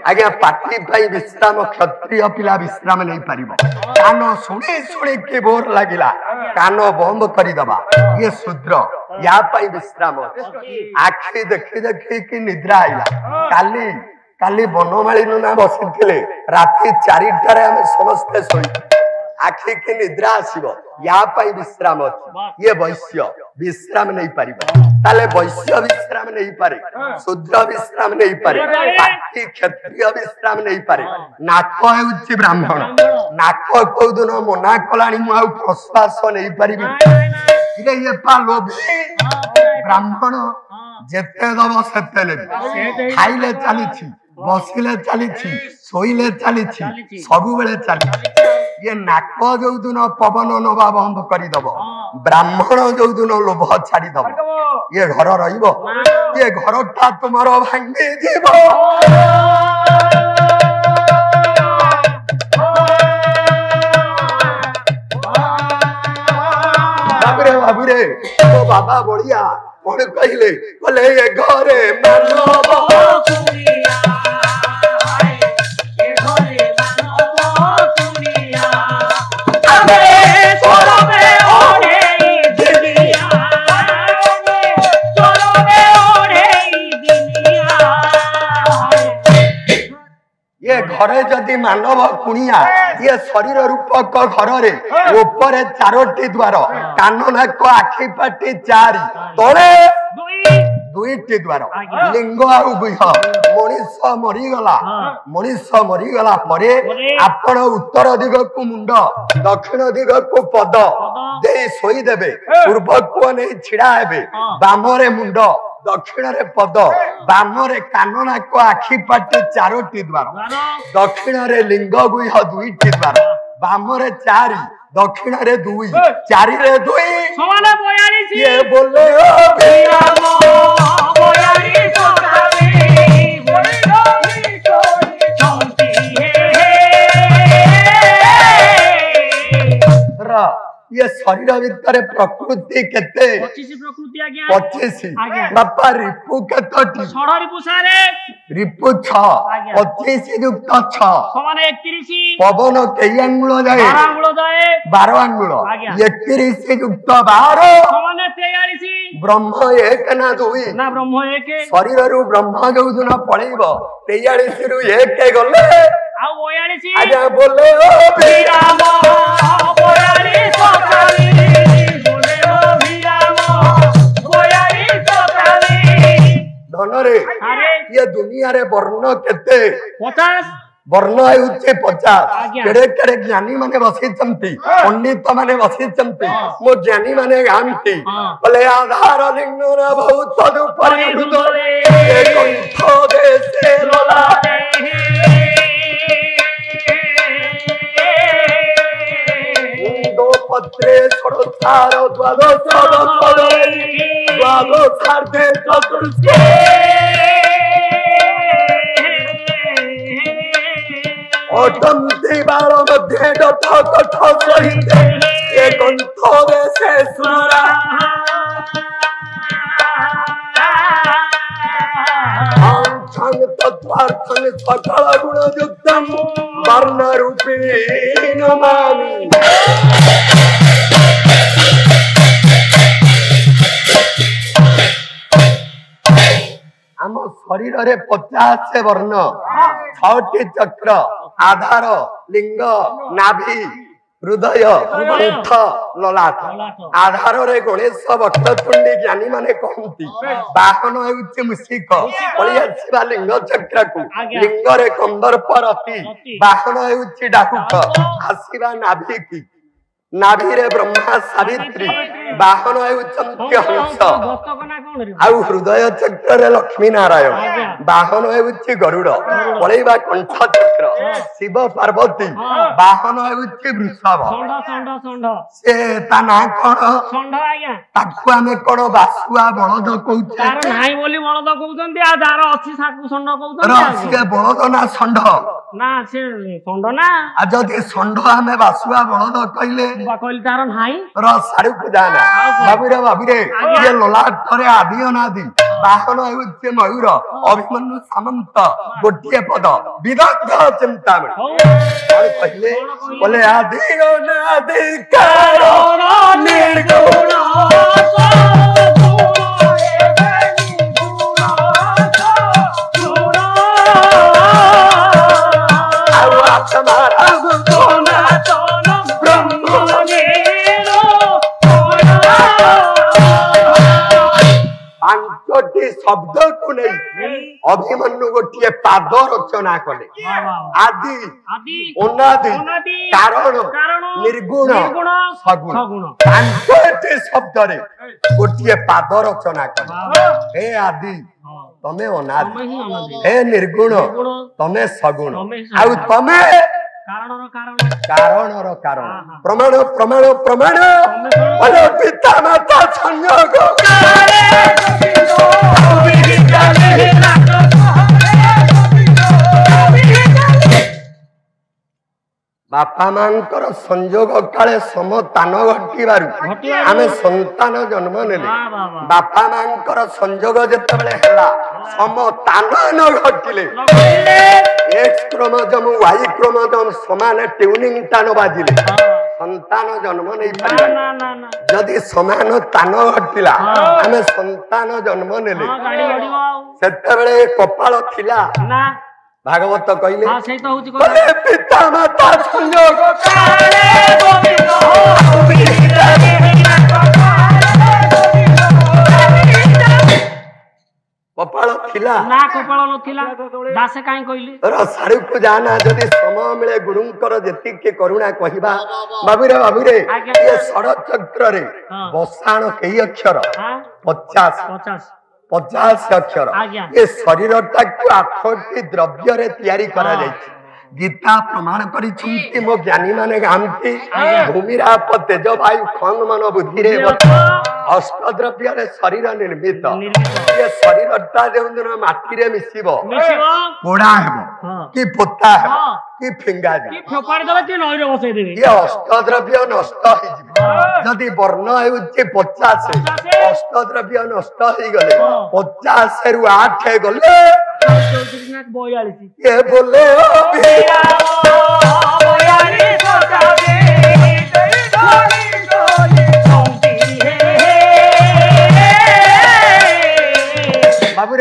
ଆଜ୍ଞା, ପାଟି ପାଇଁ ବିଶ୍ରାମ କ୍ଷତ୍ରିୟ ପିଲା ବିଶ୍ରାମ ନେଇପାରିବ। କାନ ଶୁଣି ଶୁଣିକି ବୋର ଲାଗିଲା, କାନ ବନ୍ଦ କରିଦବା। ଇଏ ଶୂଦ୍ର, ୟା ପାଇଁ ବିଶ୍ରାମ ଅଛି। ଆଖି ଦେଖି ଦେଖିକି ନିଦ୍ରା ଆଇଲା। କାଲି ବନମାଳୀ ନନା ବସିଥିଲେ, ରାତି 4ଟାରେ ଆମେ ସମସ୍ତେ ଶୋଇଛୁ। ଆଖି କି ନିଦ୍ରା ଆସିବ, ୟା ପାଇଁ ବିଶ୍ରାମ ଅଛି। ଇଏ ବୈଶ୍ୟ, ବିଶ୍ରାମ ନେଇପାରିବ। ତାହେଲେ ବୈଶ୍ୟ ବିଶ୍ରାମ ନେଇପାରେ, ଶୂଦ୍ର ବିଶ୍ରାମ ନେଇପାରେ, ପାଟି କ୍ଷତ୍ରିୟ ବିଶ୍ରାମ ନେଇପାରେ, ନାକ ହେଉଛି ବ୍ରାହ୍ମଣ। ନାକ କୋଉଦିନ ମନା କଲାଣି ମୁଁ ଆଉ ପ୍ରଶ୍ୱାସ ନେଇପାରିବି? ଇଏ ପା ଲୋଭୀ ବ୍ରାହ୍ମଣ, ଯେତେ ଦବ ସେତେ ନେବି। ଖାଇଲେ ଚାଲିଛି, ବସିଲେ ଚାଲିଛି, ଶୋଇଲେ ଚାଲିଛି, ସବୁବେଳେ ଚାଲିଛି। ଇଏ ନାକ ଯୋଉଦିନ ପବନ ନବା ବନ୍ଦ କରିଦବ, ବ୍ରାହ୍ମଣ ଯୋଉଦିନ ଲୋଭ ଛାଡିଦବ, ଇଏ ଘର ରହିବ? ଇଏ ଘରଟା ତୁମର ଭାଙ୍ଗିଯିବ। ବାବୁରେ, ମୋ ବାବା ବଳିଆ କଣ କହିଲେ? କହିଲେ ଏ ଘରେ ମାନବ ଘରେ ଯଦି ମାନବ କୁଣିଆ, ଇଏ ଶରୀର ରୂପକ ଘରରେ ଉପରେ 4ଟି ଦ୍ୱାର, କାନ ନାକ ଆଖି ପାଟି 4, ତଳେ ଦୁଇଟି ଦ୍ୱାର ଆଜ୍ଞା। ଲିଙ୍ଗ ଆଉ ଗୁହ ମଣିଷ ମରିଗଲା ପରେ ଆପଣ ଉତ୍ତର ଦିଗକୁ ମୁଣ୍ଡ ଦକ୍ଷିଣ ଦିଗକୁ ପଦ ଦେଇ ଶୋଇଦେବେ ପୂର୍ବକୁ ନେଇ ଛିଡା ହେବେ ବାମରେ ମୁଣ୍ଡ ଦକ୍ଷିଣରେ ପଦ ବାମରେ କାନ ନାକ ଆଖି ପାଟି ଚାରୋଟି ଦ୍ୱାର ଦକ୍ଷିଣରେ ଲିଙ୍ଗ ଗୁହ ଦୁଇଟି ଦ୍ୱାର ବାମରେ 4 ଦକ୍ଷିଣରେ 2 4ରେ 2 ସମାନ 42 କିଏ ବୋଲେ ଓ ରାମ 42 ସକାଳେ ବଳି ଛନ୍ତି ये शरीर भितर प्रकृति केते 25 प्रकृति आज्ञा 25 आज्ञा। बापा रिपु केतोटी षड़ रिपु सारे रिपु 6 आज्ञा। 25 युक्त 6 समान 31 पवन कई आंगुल जाए 12 आंगुल जाए 12 आंगुल आज्ञा। 31 युक्त 12 समान 43 ब्रह्म एक ना 2 ना ब्रह्म एक शरीर रु ब्रह्म जो दिन पळेइबो 43 रु एक गले आ 42 आजा बोले ओ राम 42 सकाळे बोले ओ राम 42 सकाळे धन रे अरे ये दुनिया रे वर्ण केते 50 वर्ण हेउचे 50 आज्ञा। केड़े केड़े ज्ञानी माने बसिचंती पंडित माने बसिचंती मो ज्ञानी माने गांती बोले आधार लिंग न बहुत दुपरि हृदय कंठ देसे लोला मुंडो पत्रे सड़तार द्वादश द्वादशार्धे चतुर्थे अटंती बाल मध्य डठ कठ सहित ए कंठ देसे सुरा छंग तत्वार्थं सकल गुण युक्तम वर्ण रूपी नमामि आम शरीर रे 50 वर्ण 6टी चक्र आधार लिंग नाभि हृदय कंठ ललाट आधार रे गणेश वक्रतुंडी ज्ञानी माने कहंती बाहन हेउचे मुसिक पळियाछिबा लिंग चक्र को लिंग रे कंदर्प रति बाहन हेउचे डाकुक आसीबा नाभि की नाभि रे ब्रह्मा सावित्री बाहन हेउचंती हंस आउ हृदय चक्र रे लक्ष्मी नारायण बाहन हेउची गरुड़ पळेइबा कंठ चक्र शिव पार्वती बाहन हेउची वृषभ से ता ना कोन ताकू आमे कोन बासुआ बळद कहउछे तार नाही बोली बळद कहउछन्ती आ तार अछि साकू षंढ कहउछन्ती से बळद ना षंढ ना से षंढ ना आ जदि षंढ आमे बासुआ बळद कइले कहली तार नाही र सारू को जाना बाबुरे ये ललाट रे आदि अनादि बाहन हेउचे मयूर अभिमन्यु सामंत गोटिए पद विदग्ध चिंतामणि और पहले बोले आदि अनादि कारण निर्गुण पांचटी शब्द को नहीं अभिमन्यु गोटे पाद रचना कले आदि अनादि कारण निर्गुण सगुण पांचटी शब्द रे गोटे पाद रचना कले हे आदि तमे अनादि हे निर्गुण तमे सगुण आउ तमे कारणर कारण प्रमाण प्रमाण प्रमाण अरे पिता माता संयोग बापा मांकर संयोग काले समतान घटिबारु आमे संतान जन्म नेले बापा मांकर संयोग जते बेले हैला समतान न घटिले एक्स क्रोमोसोम वाई क्रोमोसोम समान ट्यूनिंग तान बाजिले संतान जन्म नहीं पारिबा जदि समान तान घटिला आमे संतान जन्म नेले सेते बेले कपाल थिला ना भागवत कहले हां सेही तो होची कहले पिता माता संयोग काले गोविंद ନଥିଲା ନା କପାଳ ନଥିଲା ଦାସେ କାହିଁ କହିଲି ସାରୁକୁ ଯାନା ଯଦି ସମୟ ମିଳେ ଗୁରୁଙ୍କର ଯେତିକି କରୁଣା କହିବା ବାବୁରେ ଆଜ୍ଞା। ଇଏ ଷଡ଼ଚକ୍ରରେ ହଁ। ବସାଣ କେଇ ଅକ୍ଷର ହଁ 50 50 ଅକ୍ଷର ଆଜ୍ଞା। ଏ ଶରୀରଟାକୁ 8ଟି ଦ୍ରବ୍ୟରେ ତିଆରି କରାଯାଇଛି ଗୀତା ପ୍ରମାଣ କରିଛନ୍ତି ମୋ ଜ୍ଞାନୀ ମାନେ ଗାନ୍ତି ଆଜ୍ଞା। ଭୂମିରାପ ତେଜ ବାୟୁ ଖଙ୍ଗ ମନ ବୁଦ୍ଧିରେ ଅଷ୍ଟଦ୍ରବ୍ୟରେ ଶରୀର ନିର୍ମିତ ଏ ଶରୀରଟା ଯେଉଁଦିନ ମାଟିରେ ମିଶିବ ମିଶିବ ପୋଡା ହେବ ହଁ। କି ପୋତା ହେବ ହଁ। କି ଫିଙ୍ଗା କି ଯିବ ଫୋପାଡ଼ି ଦେବେ କି ନଈରେ ବସେଇ ଦେବେ ଇଏ ଅଷ୍ଟଦ୍ରବ୍ୟ ନଷ୍ଟ ହେଇଯିବ ଯଦି ବର୍ଣ୍ଣ ହେଉଛି 50 ଅଷ୍ଟଦ୍ରବ୍ୟ ନଷ୍ଟ ହେଇଗଲେ 50ରୁ 8 ଗଲେ 34 ନା 42 ଏ ବୋଲେ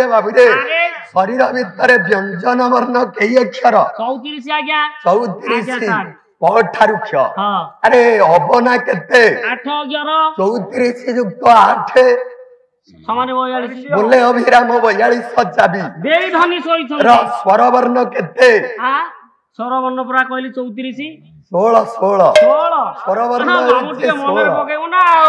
ବାବୁରେ ଶରୀର ଭିତରେ ବ୍ୟଞ୍ଜନ ବର୍ଣ୍ଣ କେଇ ଅକ୍ଷର 34 ଆଜ୍ଞା 34 ଠାରୁ କ୍ଷ ହଁ ଆରେ ଅବନା କେତେ 8 11 34 ଯୁକ୍ତ 8 ସମାନ 42 ବୋଲେ ଅଭିରାମ 42 ଚାବି ଦେଇ ଧନି ର ଶୋଇଛନ୍ତି ସ୍ୱର ବର୍ଣ୍ଣ କେତେ ସରବର୍ଣ୍ଣ ପୁରା କହିଲି 34 16 ସ୍ୱର ବର୍ଣ୍ଣ ମାମୁ ଟିକେ ମନରେ ପକେଇବୁ ନା ଆଉ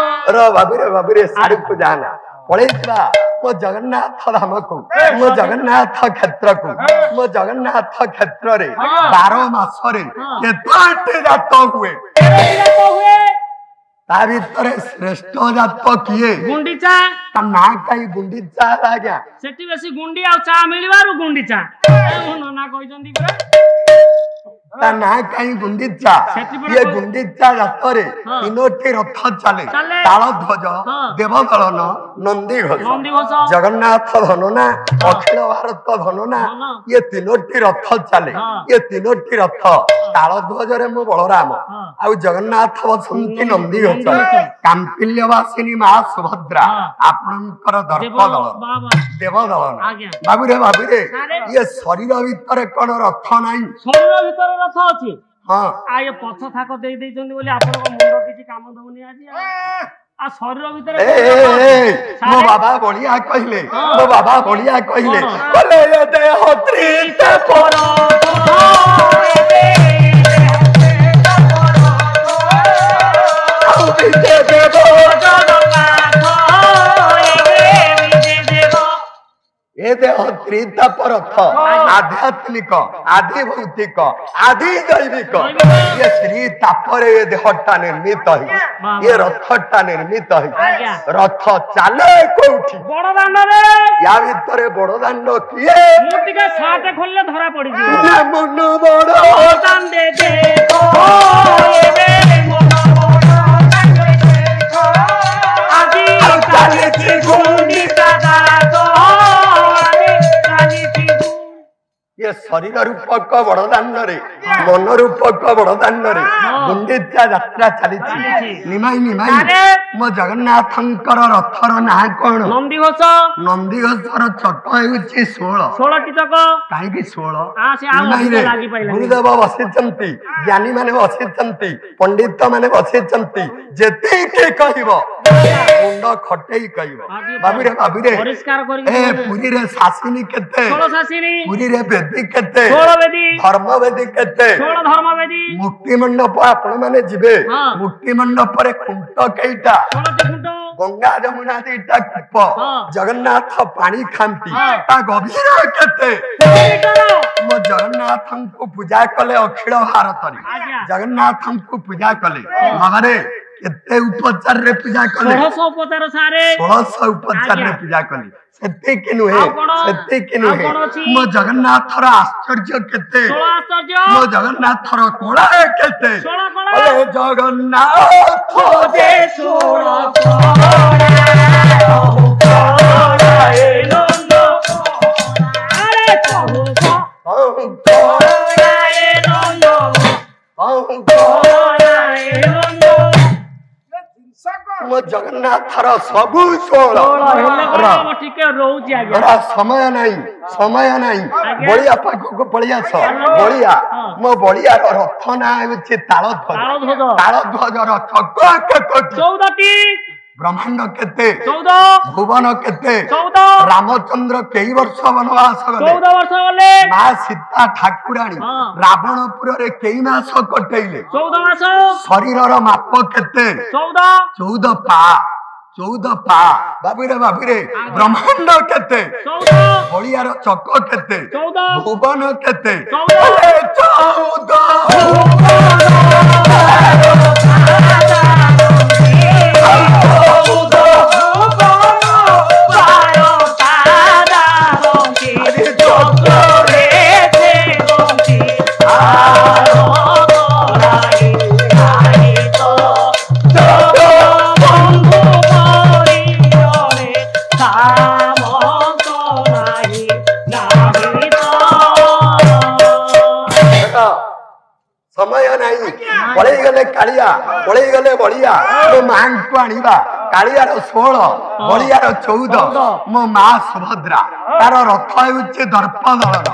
ବାବୁରେ ସାରୁକୁ ଯାନା ପଳେଇଥିବା ମୋ ଜଗନ୍ନାଥ ଧାମକୁ ମୋ ଜଗନ୍ନାଥ କ୍ଷେତ୍ରକୁ ମୋ ଜଗନ୍ନାଥ କ୍ଷେତ୍ରରେ 12 ମାସରେ କେତୋଟି ଜାତ ହୁଏ ତା ଭିତରେ ଶ୍ରେଷ୍ଠ ଜାତ କିଏ ଗୁଣ୍ଡିଚା ତା ନାଁ କାହିଁ ଗୁଣ୍ଡିଚା ଆଜ୍ଞା ସେଠି ବେଶୀ ଗୁଣ୍ଡି ଆଉ ଚା ମିଳିବାରୁ ଗୁଣ୍ଡିଚା ମୋ ନନା କହିଛନ୍ତି ପରା ତା ନାଁ କାହିଁ ଗୁଣ୍ଡିଚା ଇଏ ଗୁଣ୍ଡିଚା ଜାତରେ 3ଟି ରଥ ଚାଲେ ତାଳଧ୍ୱଜ ଦେବଦଳନ ନନ୍ଦିଘୋଷ ଜଗନ୍ନାଥ ଧନନା ଅଖିଳ ଭାରତ ଧନନା ଇଏ 3ଟି ରଥ ଚାଲେ ଇଏ 3ଟି ରଥ ତାଳଧ୍ୱଜରେ ମୁଁ ବଳରାମ ଆଉ ଜଗନ୍ନାଥ ବସନ୍ତି ନନ୍ଦିଘୋଷ କାମ୍ପିଲ୍ୟବାସିନୀ ମା ସୁଭଦ୍ରା ଆପଣଙ୍କର ଦର୍ପଦଳ ଦେବଦଳନ ବାବୁରେ ଇଏ ଶରୀର ଭିତରେ କଣ ରଥ ନାହିଁ ଶରୀର ଭିତରେ ରଥ ଅଛି ହଁ ଏ ପଛ ଥାକ ଦେଇ ଦେଇଛନ୍ତି ବୋଲି ଆପଣଙ୍କ ମୁଣ୍ଡ କିଛି କାମ ଦଉନି ଆଜି ଆଉ ଶରୀର ଭିତରେ ମୋ ବାବା ବଳିଆ କହିଲେ କହିଲେ ଏ ଦେହ ତ୍ରିତେ ପର ଏ ଦେହ ତ୍ରିତାପରଥ ଆଧ୍ୟାତ୍ମିକ ଆଧି ଭୌତିକ ଆଧି ଜୈବିକ ଇଏ ଶ୍ରୀ ତାପରେ ଏ ଦେହଟା ନିର୍ମିତ ହେଇଛି ଏ ରଥଟା ନିର୍ମିତ ହେଇଛି ରଥ ଚାଲେ କୋଉଠି ବଡଦାଣ୍ଡରେ ୟା ଭିତରେ ବଡଦାଣ୍ଡ କିଏ ମୁଁ ଟିକେ ସାର୍ଟ ଖୋଲିଲେ ଧରା ପଡିଯିବ ମନ ବଡ ଦାଣ୍ଡେ ଦେଖ ଆଜି ଚାଲିଛି ଗୁଣ୍ଡିଚା ये शरीर रूपक बड़दाण्डे मन रूपक बड़दाण्डे गुंडीचा यात्रा चली निमाई मो जगन्नाथंकर रथर ना कौन नंदीघोषर चक होउछि 16टी चक काहेकि 16 गुरुदेव बसिचंती ज्ञानी माने बसिचंती पंडित माने बसिचंती जेते के कहबो मुंड खटेई कहबो बाबुरे परिष्कार करी ए पुरी रे शासिनी केते 16 शासिनी पुरी रे वेदी केते 16 वेदी धर्म वेदी केते 16 धर्म वेदी मुक्ति मंडप आपण माने जिबे मुक्ति मंडप रे खुंट केइटा 16टी खुंट गंगा जमुना दीटा कूप जगन्नाथ पानी खांती ता गभीर केते मो जगन्नाथं को पूजा कले अखिल भारत रे जगन्नाथं को पूजा कले बाबारे केते उपचार रे पूजा कले 1600 उपचार सारे 1600 उपचार रे पूजा कले सेते कि नुहे मो जगन्नाथ रा आश्चर्य केते 16 आश्चर्य मो जगन्नाथ रा कोळा केते 16 कोळा अरे जगन्नाथ जे 16 कोळा ए नंदो अरे कोळा ए नंदो कोळा ए नंदो मो जगन्नाथ रा सबु 16 टिके रहउची आगे समय नहीं बलिया पाख को पळिया छ बलिया मो बलिया रथ ना होछि ताळध्वज रथ 14टी ब्रह्मांड केते 14 भुवन केते 14 रामचंद्र कई वर्ष वनवास गले 14 वर्ष गले माँ सीता ठाकुराणी हाँ। रावणपुर रे कई मास कटेइले 14 मास शरीर माप केते 14 14 पा बाबुरे ब्रह्मांड केते 14 बलियार चक केते 14 भुवन केते समय नहीं पड़े गले कालिया पड़े गले बलिया मो मां को आनिबा कालियार 16 बलियार 14 मो मां सुभद्रा तार रथ हेउचे दर्प दलन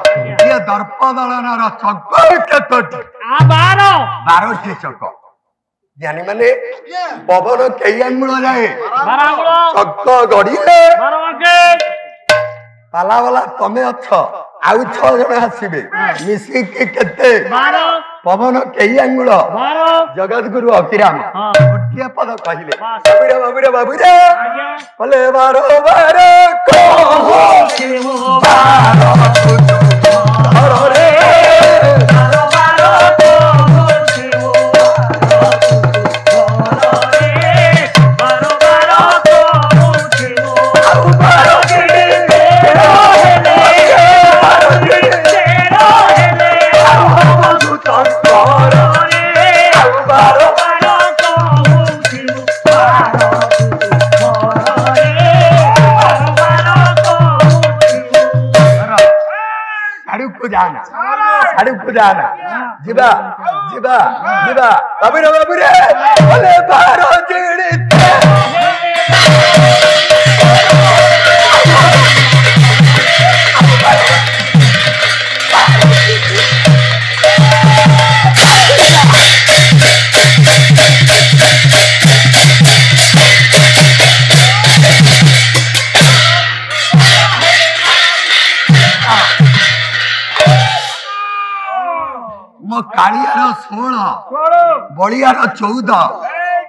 ये दर्प दलन चक केतोटी 12 टी चक ज्ञानी माने पवन कई आंगुल जाए चक गड़िले पाला वाला तमे अछ आउ 6 जण आसीबे मिसी के केते पवन कई आंगुल जगत गुरु अकिराम गोटे पद कहले बाबुरे बोले 12 जाना जीवा जीवा जीवा बाबुरे बोले 12 जीड़ी कालियार 16 बलियार 14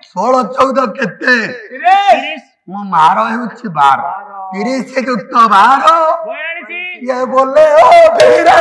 16 14 केते मो मार हेउछि 12 30 युक्त 12 ये बोले ओ भीरा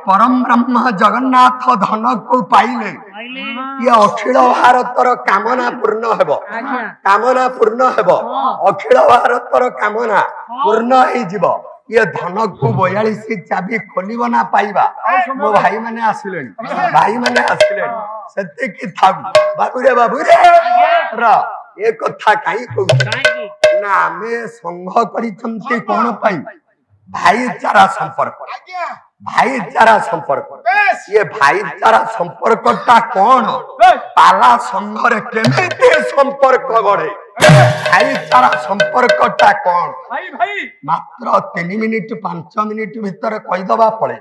परम ब्रह्म जगन्नाथ धन को पाइले ये अखिल भारतर कामना पूर्ण हेबो कामना पूर्ण हेबो अखिल भारतर कामना पूर्ण हे जीवो ये धन को 42 चाबी खोलिबो ना पाइबा मो भाई माने आसिले सत्य की था बाबुरे र ए कथा काई कहू ना में संघ करिसंती कोन पाई भाईचारा संपर्क ये भाईचारा संपर्कटा कौन पाला संघरे केमिति संपर्क गढ़े भाईचारा संपर्कटा कौन मात्र 3 मिनिट 5 मिनिट भीतर कहीदबा पड़े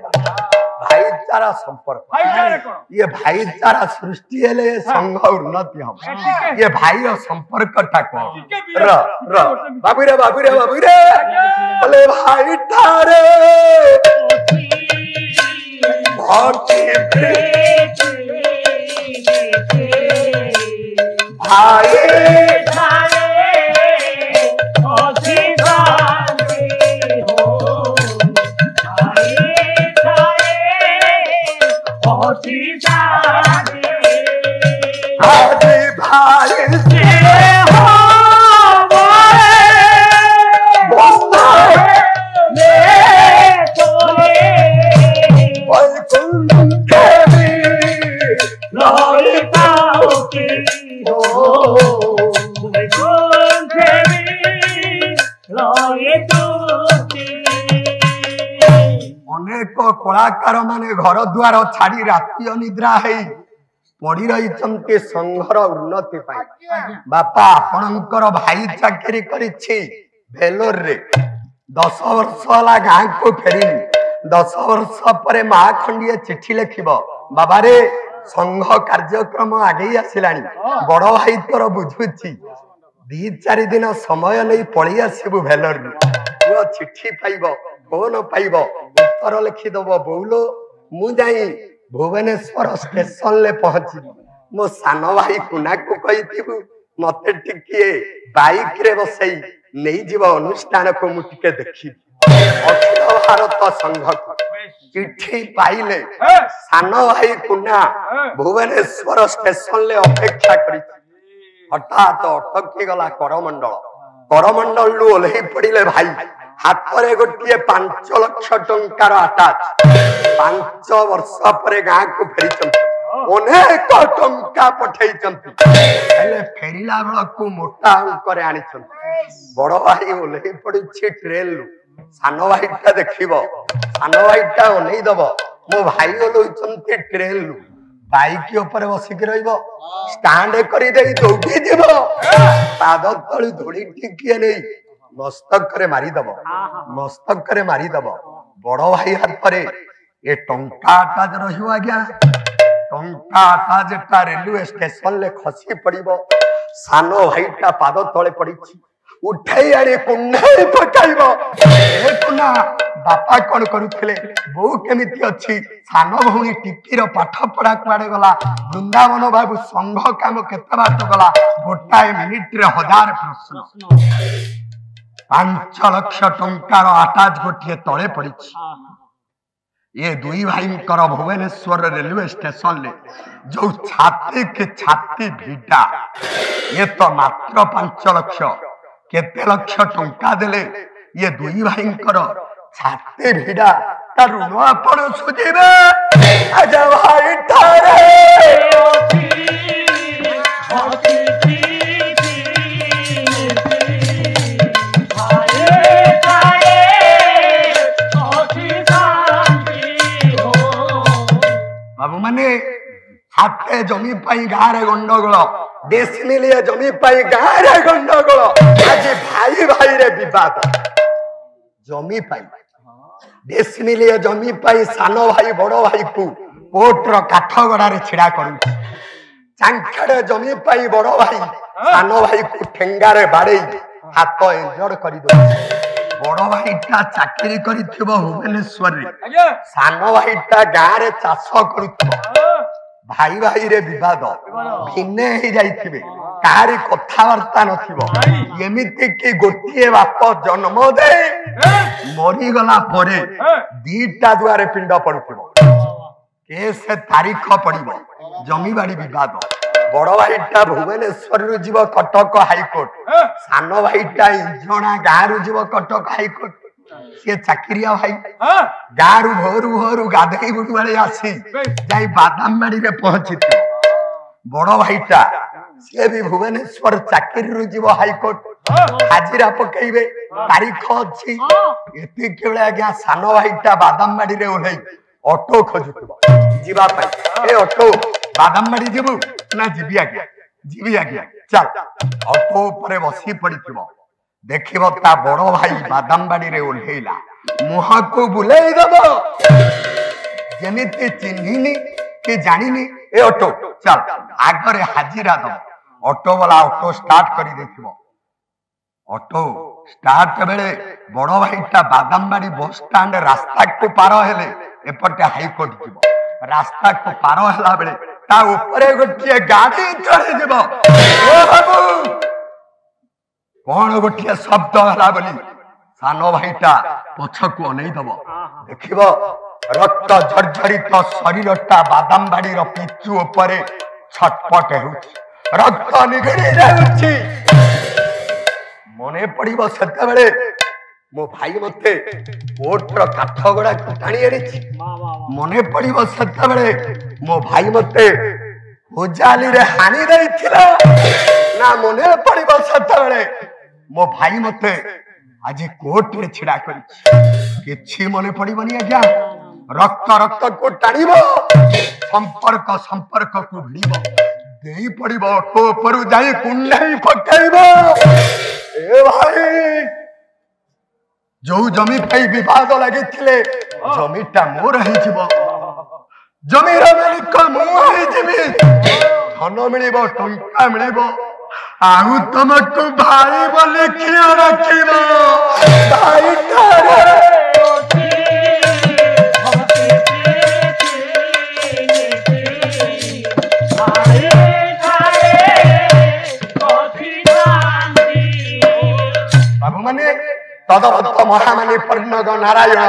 भाईचारा संपर्क ये भाईचारा सृष्टि हेले संघ उन्नति हम ये भाई संपर्कटा कौन बाबुरे बोले भाई ठारे କଳାକାର ମାନେ ଘର ଦ୍ୱାର ଛାଡି ରାତି ଅନିଦ୍ରା ହେଇ ପଡି ରହିଛନ୍ତି ସଂଘର ଉନ୍ନତି ପାଇଁ। ବାପା ଆପଣଙ୍କର ଭାଇ ଚାକିରି କରିଛି ଭେଲୋରରେ 10 ବର୍ଷ ହେଲା ଗାଁକୁ ଫେରିନି। 10 ବର୍ଷ ପରେ ମା ଖଣ୍ଡିଏ ଚିଠି ଲେଖିବ, ବାବାରେ ସଂଘ କାର୍ଯ୍ୟକ୍ରମ ଆଗେଇ ଆସିଲାଣି, ବଡ ଭାଇ ତୋର ବୁଝୁଛି 2-4 ଦିନ ସମୟ ନେଇ ପଳେଇ ଆସିବୁ ଭେଲୋରରୁ। ପୁଅ ଚିଠି ପାଇବ, ଫୋନ ପାଇବ, ଉତ୍ତର ଲେଖିଦବ, ବୋଉଲୋ ମୁଁ ଯାଇ ଭୁବନେଶ୍ୱର ଷ୍ଟେସନରେ ପହଞ୍ଚିବି। ମୋ ସାନ ଭାଇ କୁନାକୁ କହିଥିବୁ ମତେ ଟିକେ ବାଇକରେ ବସେଇ ନେଇଯିବ ଅନୁଷ୍ଠାନକୁ, ମୁଁ ଟିକେ ଦେଖିବି। ଅଖିଳ ଭାରତ ସଂଘକୁ ଚିଠି ପାଇଲେ ସାନ ଭାଇ କୁନା ଭୁବନେଶ୍ୱର ଷ୍ଟେସନରେ ଅପେକ୍ଷା କରିଛି। ହଠାତ୍ ଅଟକି ଗଲା କରମଣ୍ଡଳ। କରମଣ୍ଡଳରୁ ଓହ୍ଲେଇ ପଡିଲେ ଭାଇ। ହାତରେ ଗୋଟିଏ 5 ଲକ୍ଷ ଟଙ୍କାର ଆଟାଚ। 5 ବର୍ଷ ପରେ ଗାଁକୁ ଫେରିଛନ୍ତି, ଅନେକ ଟଙ୍କା ପଠେଇଛନ୍ତି, ହେଲେ ଫେରିଲା ବେଳକୁ ମୋଟା ଅଙ୍କରେ ଆଣିଛନ୍ତି। ବଡ ଭାଇ ଓହ୍ଲେଇ ପଡୁଛି ଟ୍ରେନରୁ। ସାନ ଭାଇଟା ଦେଖିବ, ସାନ ଭାଇଟା ଅନେଇ ଦବ, ମୋ ଭାଇ ଓହ୍ଲଉଛନ୍ତି ଟ୍ରେନରୁ। ବାଇକ ଉପରେ ବସିକି ରହିବ, ଷ୍ଟାଣ୍ଡ କରିଦେଇ ଦୌଡ଼ି ଯିବ, ପାଦ ତଳୁ ଧୂଳି ଟିକିଏ ନେଇ ମସ୍ତକରେ ମାରିଦବ, ମସ୍ତକରେ ମାରିଦବ। ବଡ ଭାଇ ହାତରେ ଏ ଟଙ୍କା ଆଟାଜ ରହିବ ଆଜ୍ଞା। ଟଙ୍କା ଆଟାଜଟା ରେଲୱେ ଷ୍ଟେସନରେ ଖସି ପଡିବ। ସାନ ଭାଇଟା ପାଦ ତଳେ ପଡିଛି, ଉଠେଇ ଆଣି କୁଣ୍ଢେଇ ପକାଇବ। ଏ କୁନା, ବାପା କଣ କରୁଥିଲେ, ବୋଉ କେମିତି ଅଛି, ସାନ ଭଉଣୀ ଟିକିର ପାଠ ପଢା କୁଆଡେ ଗଲା, ବୃନ୍ଦାବନ ବାବୁ ସଂଘ କାମ କେତେ ବାଟ ଗଲା, ଗୋଟାଏ ମିନିଟରେ 1000 ପ୍ରଶ୍ନ। 5 ଲକ୍ଷ ଟଙ୍କାର ଆଟାଚ ଗୋଟିଏ ତଳେ ପଡିଛି। ଏ ଦୁଇ ଭାଇଙ୍କର ଭୁବନେଶ୍ୱର ରେଲୱେ ଷ୍ଟେସନରେ ଯୋଉ ଛାତି କି ଛାତି ଭିଡା, ଏ ତ ମାତ୍ର 5 ଲକ୍ଷ। କେତେ ଲକ୍ଷ ଟଙ୍କା ଦେଲେ ଏ ଦୁଇ ଭାଇଙ୍କର ଛାତି ଭିଡା ତା ଋଣ ଆପଣ ସୁଝିବେ? ଆଜ୍ଞା ଭାଇ ଠାରେ ବାବୁ ମାନେ ହାତେ ଜମି ପାଇଁ ଗାଁରେ ଗଣ୍ଡଗୋଳ, ଡେସିମିଲିଏ ଜମି ପାଇଁ ଗାଁରେ ଗଣ୍ଡଗୋଳ। ଆଜି ଭାଇ ଭାଇରେ ବିବାଦ ଜମି ପାଇଁ। ଡେସିମିଲିଏ ଜମି ପାଇଁ ସାନ ଭାଇ ବଡ ଭାଇକୁ କୋର୍ଟର କାଠଗଡାରେ ଛିଡା କରୁଛି। ଚାଙ୍ଖେଡେ ଜମି ପାଇଁ ବଡ ଭାଇ ସାନ ଭାଇକୁ ଠେଙ୍ଗାରେ ବାଡେଇ ହାତ ଏଞ୍ଜଡ କରିଦଉଛି। ବଡ ଭାଇଟା ଚାକିରି କରିଥିବ ଭୁବନେଶ୍ୱରରେ, ସାନ ଭାଇଟା ଗାଁରେ ଚାଷ କରୁଥିବ। ଭାଇ ଭାଇରେ ବିବାଦ, ଭିନେ ହେଇଯାଇଥିବେ, କାହାରି କଥାବାର୍ତ୍ତା ନଥିବ। ଏମିତି କି ଗୋଟିଏ ବାପ ଜନ୍ମ ଦେଇ ମରିଗଲା ପରେ 2ଟା ଦୁଆରେ ପିଣ୍ଡ ପଡୁଥିବ। କେସ ତାରିଖ ପଡିବ, ଜମିବାଡି ବିବାଦ। ବଡ ଭାଇଟା ଭୁବନେଶ୍ୱରରୁ ଯିବ କଟକ ହାଇକୋର୍ଟ, ସାନ ଭାଇଟା ଇଞ୍ଜଣା ଗାଁରୁ ଯିବ କଟକ ହାଇକୋର୍ଟ। ସିଏ ଚାକିରିଆ ଭାଇ, ଗାଁରୁ ଭୋରୁ ଭୋରୁ ଗାଧେଇ ବୁଡୁଆଳି ଆସି ଯାଇ ବାଦାମବାଡିରେ ପହଞ୍ଚିଥିବ। ବଡ ଭାଇଟା ସିଏ ବି ଭୁବନେଶ୍ୱର ଚାକିରିରୁ ଯିବ ହାଇକୋର୍ଟ, ହାଜିରା ପକେଇବେ, ତାରିଖ ଅଛି। ଏତିକି ବେଳେ ଆଜ୍ଞା ସାନ ଭାଇଟା ବାଦାମବାଡିରେ ଓହ୍ଲେଇ ଅଟୋ ଖୋଜୁଥିବ ଯିବା ପାଇଁ। ଏ ଅଟୋ, ବାଦାମବାଡି ଯିବୁ ନା? ଯିବି ଆଜ୍ଞା, ଯିବି ଆଜ୍ଞା, ଚାଲ। ଅଟୋ ଉପରେ ବସି ପଡିଥିବ, ଦେଖିବ ତା ବଡ ଭାଇ ବାଦାମବାଡିରେ ଓହ୍ଲେଇଲା, ମୁହଁକୁ ବୁଲେଇ ଦବ ଯେମିତି ଚିହ୍ନିନି କି ଜାଣିନି। ଏ ଅଟୋ ଚାଲ, ଆଗରେ ହାଜିରା ଦବ। ଅଟୋ ବାଲା ଅଟୋ ଷ୍ଟାର୍ଟ କରିଦେଇଥିବ। ଅଟୋ ଷ୍ଟାର୍ଟ ବେଳେ ବଡ ଭାଇଟା ବାଦାମବାଡି ବସ ଷ୍ଟାଣ୍ଡ ରାସ୍ତାକୁ ପାର ହେଲେ ଏପଟେ ହାଇକୋର୍ଟ ଯିବ। ରାସ୍ତାକୁ ପାର ହେଲା ବେଳେ ତା ଉପରେ ଗୋଟିଏ ଗାଡି ଚଢିଯିବ। କଣ ଗୋଟିଏ ଶବ୍ଦ ହେଲା ବୋଲି ସାନ ଭାଇଟା ପଛକୁ ଅନେଇ ଦବ, ଦେଖିବ ରକ୍ତ ଜର୍ଜରିତ ଶରୀରଟା ବାଦାମବାଡିର ପିଚୁ ଉପରେ ଛଟପଟ ହେଉଛି, ରକ୍ତ ନିଗିଡି ଯାଉଛି। ମନେ ପଡିବ ସେତେବେଳେ ମୋ ଭାଇ ମତେ କୋର୍ଟର କାଠଗଡାକୁ ଟାଣି ଆଣିଛି। ମନେ ପଡିବ ସେତେବେଳେ ମୋ ଭାଇ ମତେ ଭୁଜାଲିରେ ହାଣି ଦେଇଥିଲା। ନା ମନେ ପଡିବ ସେତେବେଳେ ମୋ ଭାଇ ମତେ ଆଜି କୋର୍ଟରେ ଛିଡା କରିଛି? କିଛି ମନେ ପଡିବନି ଆଜ୍ଞା। रक्त रक्त को टाणिब संपर्क संपर्क को भिड़िब देई पड़िब टोपरु जाई कुंडई पकाइब ए भाई जो जमी पाई विवाद लगी जमीटा मोर जमीर मालिक मुझे धन मिल टंका मिल आउ तुमको भाई बोले क्यों रखिब भाई बाबू माने तदवत्त महामानी पर्णग नारायण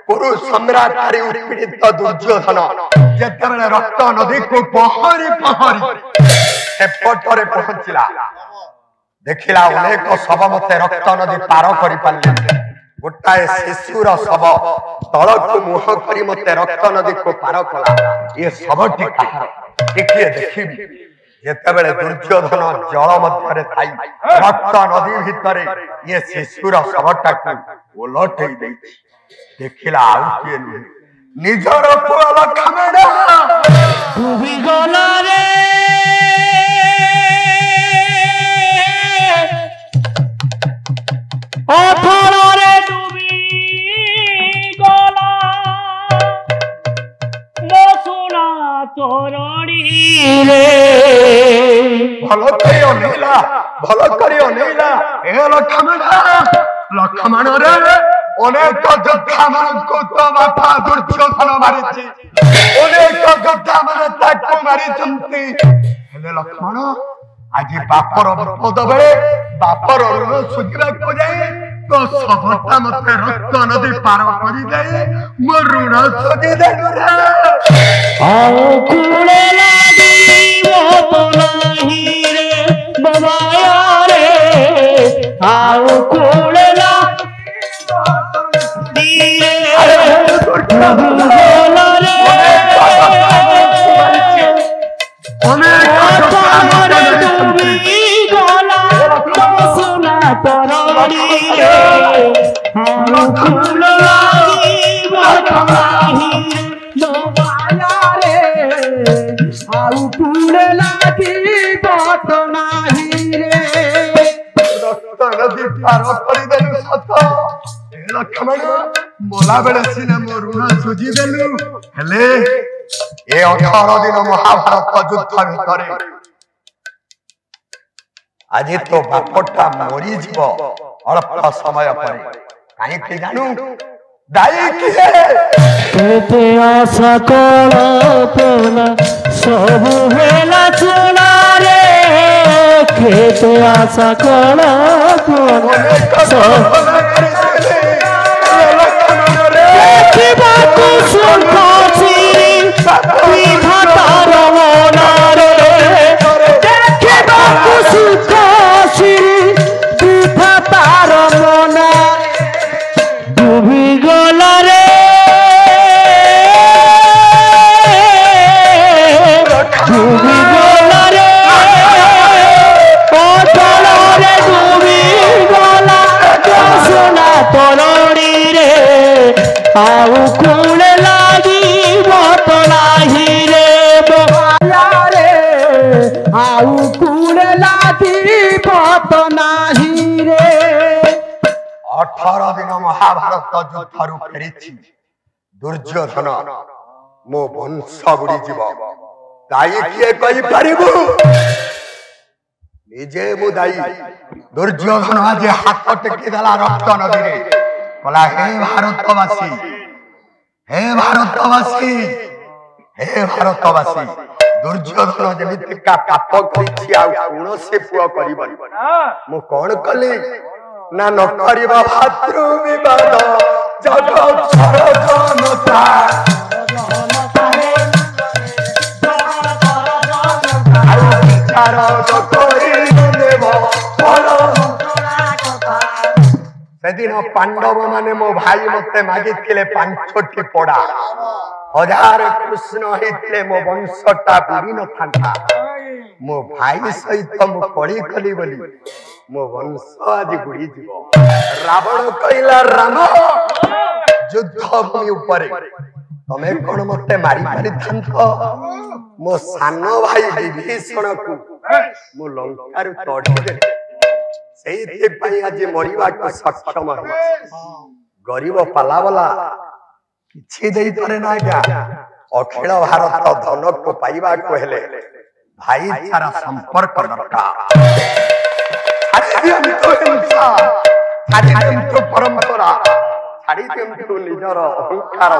कुरु सम्राट आरि उत्पीड़ित दुर्योधन जेतेबेले रक्त नदी को पहरी पहरी सेपटरे पहुंचला देखिला अनेक शव मते रक्त नदी पार करि पारले गोटाए शिशुर शव तळकु मुह करी मते रक्त नदी को पार कला ये शवटी कहार देखिए देखिबी जेतेबेले दुर्योधन जल मध्यरे थाई रक्त नदी भितरे ये शिशुर शवटा को ओलटई देछि देखिला आउ के निजर पुआ लखमेडा डूबी गला रे अथर रे डूबी गला मो सोना तोरणी रे भलो करी अनेला ए लखमण रे अनेक योद्धा मानक तो बापा दुर्योधन मारिछि अनेक योद्धा मान ताको मारिछंती हेले लक्ष्मण आज बापर विपद बेले बापर ऋण सुझिबा को जाए तो सबटा मते रक्त नदी पार करी दे मो ऋण सुझि देनु रे आओ कुले लागी वो तो नहीं रे बबाया रे आओ कुले मोला बेले सिने मो ऋण सुझी देलु हेले ए 18 दिन महाभारत युद्ध भितरे आज तो बापटा मरी जीव अल्प समय पर काहे के जानू दाई किए केते आशा कल्पना सब हेला चुना रे केते आशा कल्पना सब आउ कुल लागी बतलाही रे बहाया रे आउ कुल लागी बतनाही रे 18 दिन महाभारत युद्धरु फेरिछि दुर्योधन मो वंश बुड़ी जीव दाई किए कहि परिबु निजे मु दाई दुर्योधन आज हाथ टेकी देला रक्त नदी रे कला हे भारतवासी दुर्योधन जमिति का पाप करिछि आ कोनोसे पुआ करिबन मु कोन कली ना न करिबा भातृ विवाद जग जनता सेदिन पांडव माने मो भाई मते मागिथिले 5टी पड़ा 1000 कृष्ण हेतिले मो वंशटा बुड़ी न थांता मो भाई सहित मो कली कली बोली मो वंश आज बुड़ी जीव रावण कहिला राम युद्ध भूमि ऊपर तमे कौन मते मारी मारी थांत मो सानो भाई विभीषण को मो लंका रु तोड़ी दे सेहि पई आज मरिबा को सक्षम गरीब पालावला किछि देई पारे ना क्या अखिल भारत धन को पाइबा को हेले भाईचारा संपर्क दरकार परंपरा निजर अहंकार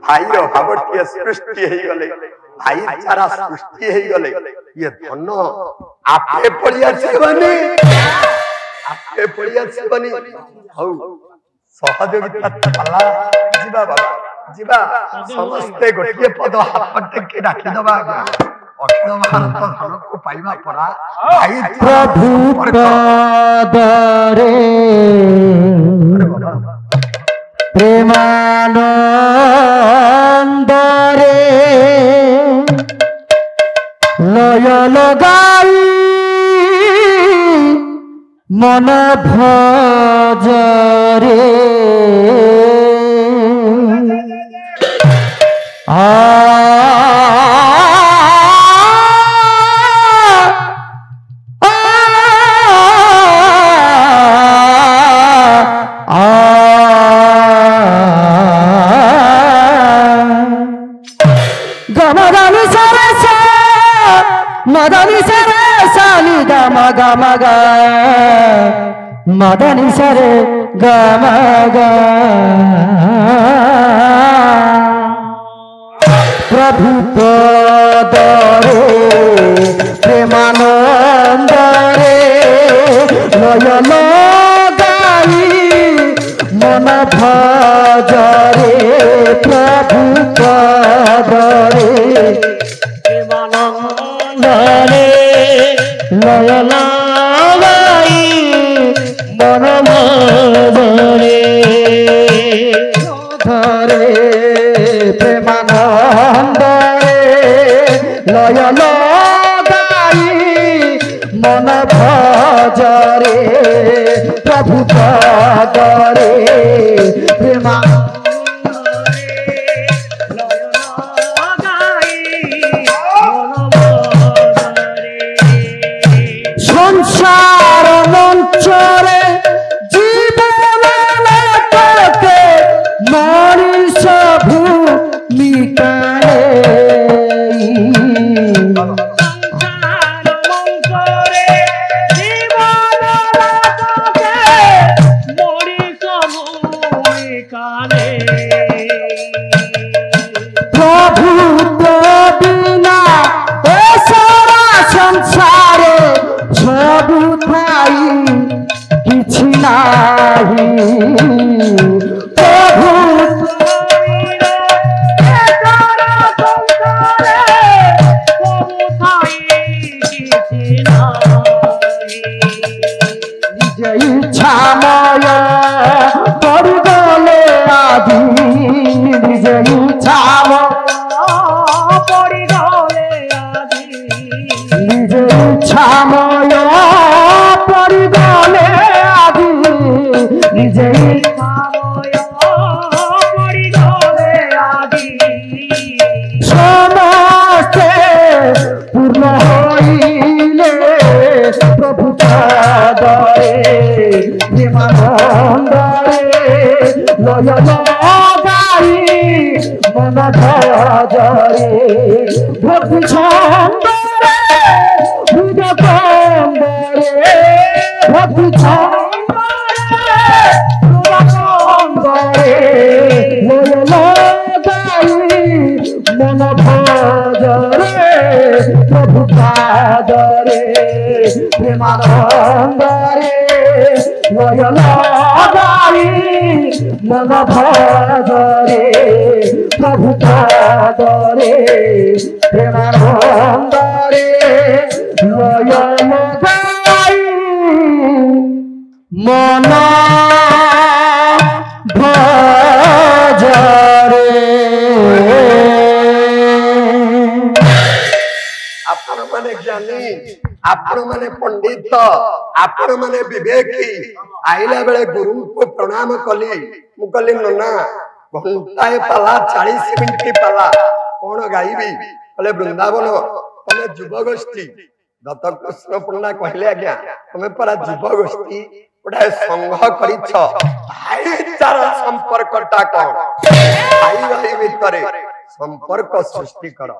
भाईर भावटिए सृष्टि भाईचारा सृष्टि ये धन आपे पड़िया आपे पड़िया सहयोगिता पाला जीवा बाबा जीवा समस्ते गोटे पद हाथ टेके डाकी दबा अखिल भारत धन को पाइबा परा प्रभु पदरे प्रेमानंदरे लय लगाई मन भजरे गमदानी सरस मदनी सरस गम गम ग मदनी सरे गम ग प्रभु पदरे प्रेमानंदरे लय लगाई मन भजरे प्रभु पदरे प्रेमानंदरे लय लगाई मन भजरे धरे प्रेमानंदरे लय लगाई मन भजरे प्रभु पदरे प्रेमानंदरे लय लगाई मन भजरे संसार मंचरे जीवन नाटके मनीष भूमिकाए प्रभु तो बिना सारा संसार सबु थाई किछि नाही प्रभु निज इच्छामय परि गले आदि निज इच्छामय परि गले आदि निज इच्छामय परि गले आदि निज इच्छामय परि गले आदि समस्ते पूर्ण होइले प्रभु पदरे प्रेमानंदरे लय लगाई मन भजरे भक्ति छन्दरे हृदय कन्दरे भक्ति छन्दरे हृदय कन्दरे लय लगाई मन भजरे प्रभु पदरे प्रेमानंदरे लय लगाई मन भजरे प्रभु पदरे प्रेमानंदरे लय लगाई मन भजरे आपण माने ज्ञानी आपण माने पंडित आपण माने विवेकी आइला बेले गुरु को प्रणाम कली मु कली नना घंटाए पाला 40 मिनिट पाला कौन गाइबी बोले वृंदावन तमे युव गोष्ठी दत्त कृष्ण पंडा कहले आज्ञा तमे परा युव गोष्ठी गोटे संघ करिछ भाईचारा संपर्कटा कौन भाई भाई भितरे संपर्क सृष्टि कर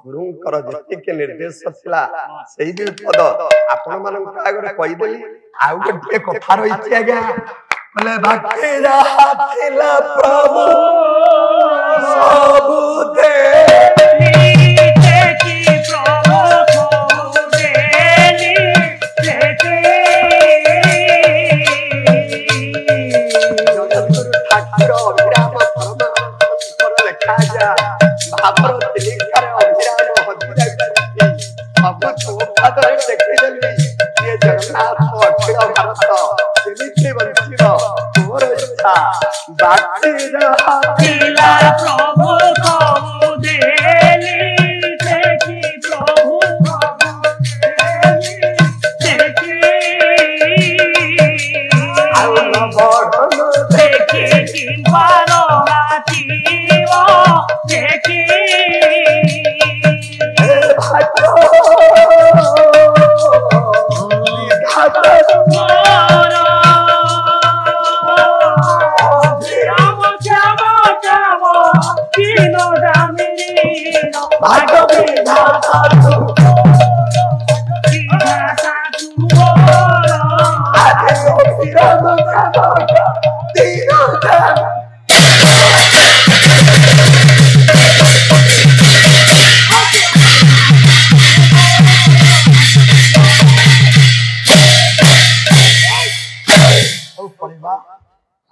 गुरुंकर जतिके निर्देश थिला सेही भी पद आपण मानन आगे कहि देली आउ गोटे कथा रहिछि आज्ञा बोले बाकी रहा थिला प्रभु सब दे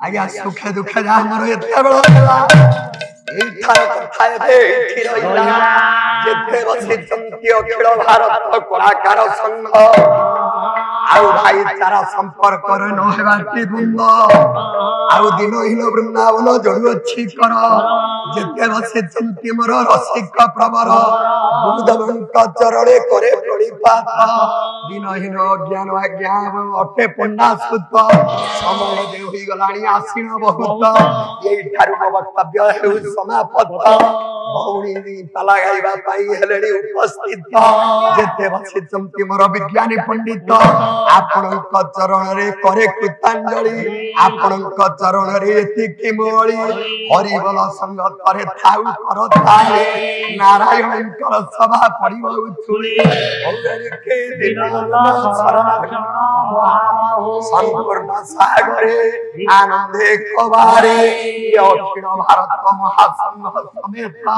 आज्ञा सुखे दुखे जा हमरो एते बड़ होला एठार कथा एते एठी रहिला जेते बसी चंतियो खेल भारत कलाकार संघ आउ भाईचारा संपर्क रे न हेबाटी बुंद आउ दिनहीन वृंदावन जडु अछि कर जेते बसी चंति मोर रसिक प्रवर गुरुदेवंक चरणे करे प्रणिपात दिनहीन ज्ञान अज्ञान अटे पंडा सुत समय दे होई गलाणी आसीन बहुत एई ठारु वक्तव्य हेउ समापत भौणी तला गाइबा पाई हेलेडी उपस्थित जेते बसी चंति मोर विज्ञानी पंडित आपणक चरण रे करे कृतांजलि आपणक चरण रे एतिकी मोळी हरिबल संग करे थाउ करताले नारायणकर सभा पडिब उछुली औरे के दिन संपूर्ण सागरे आनंदे कबारे अखिल भारत महासंघ समेत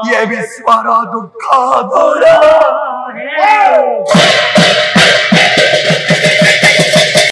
ये विश्वर दुख दूर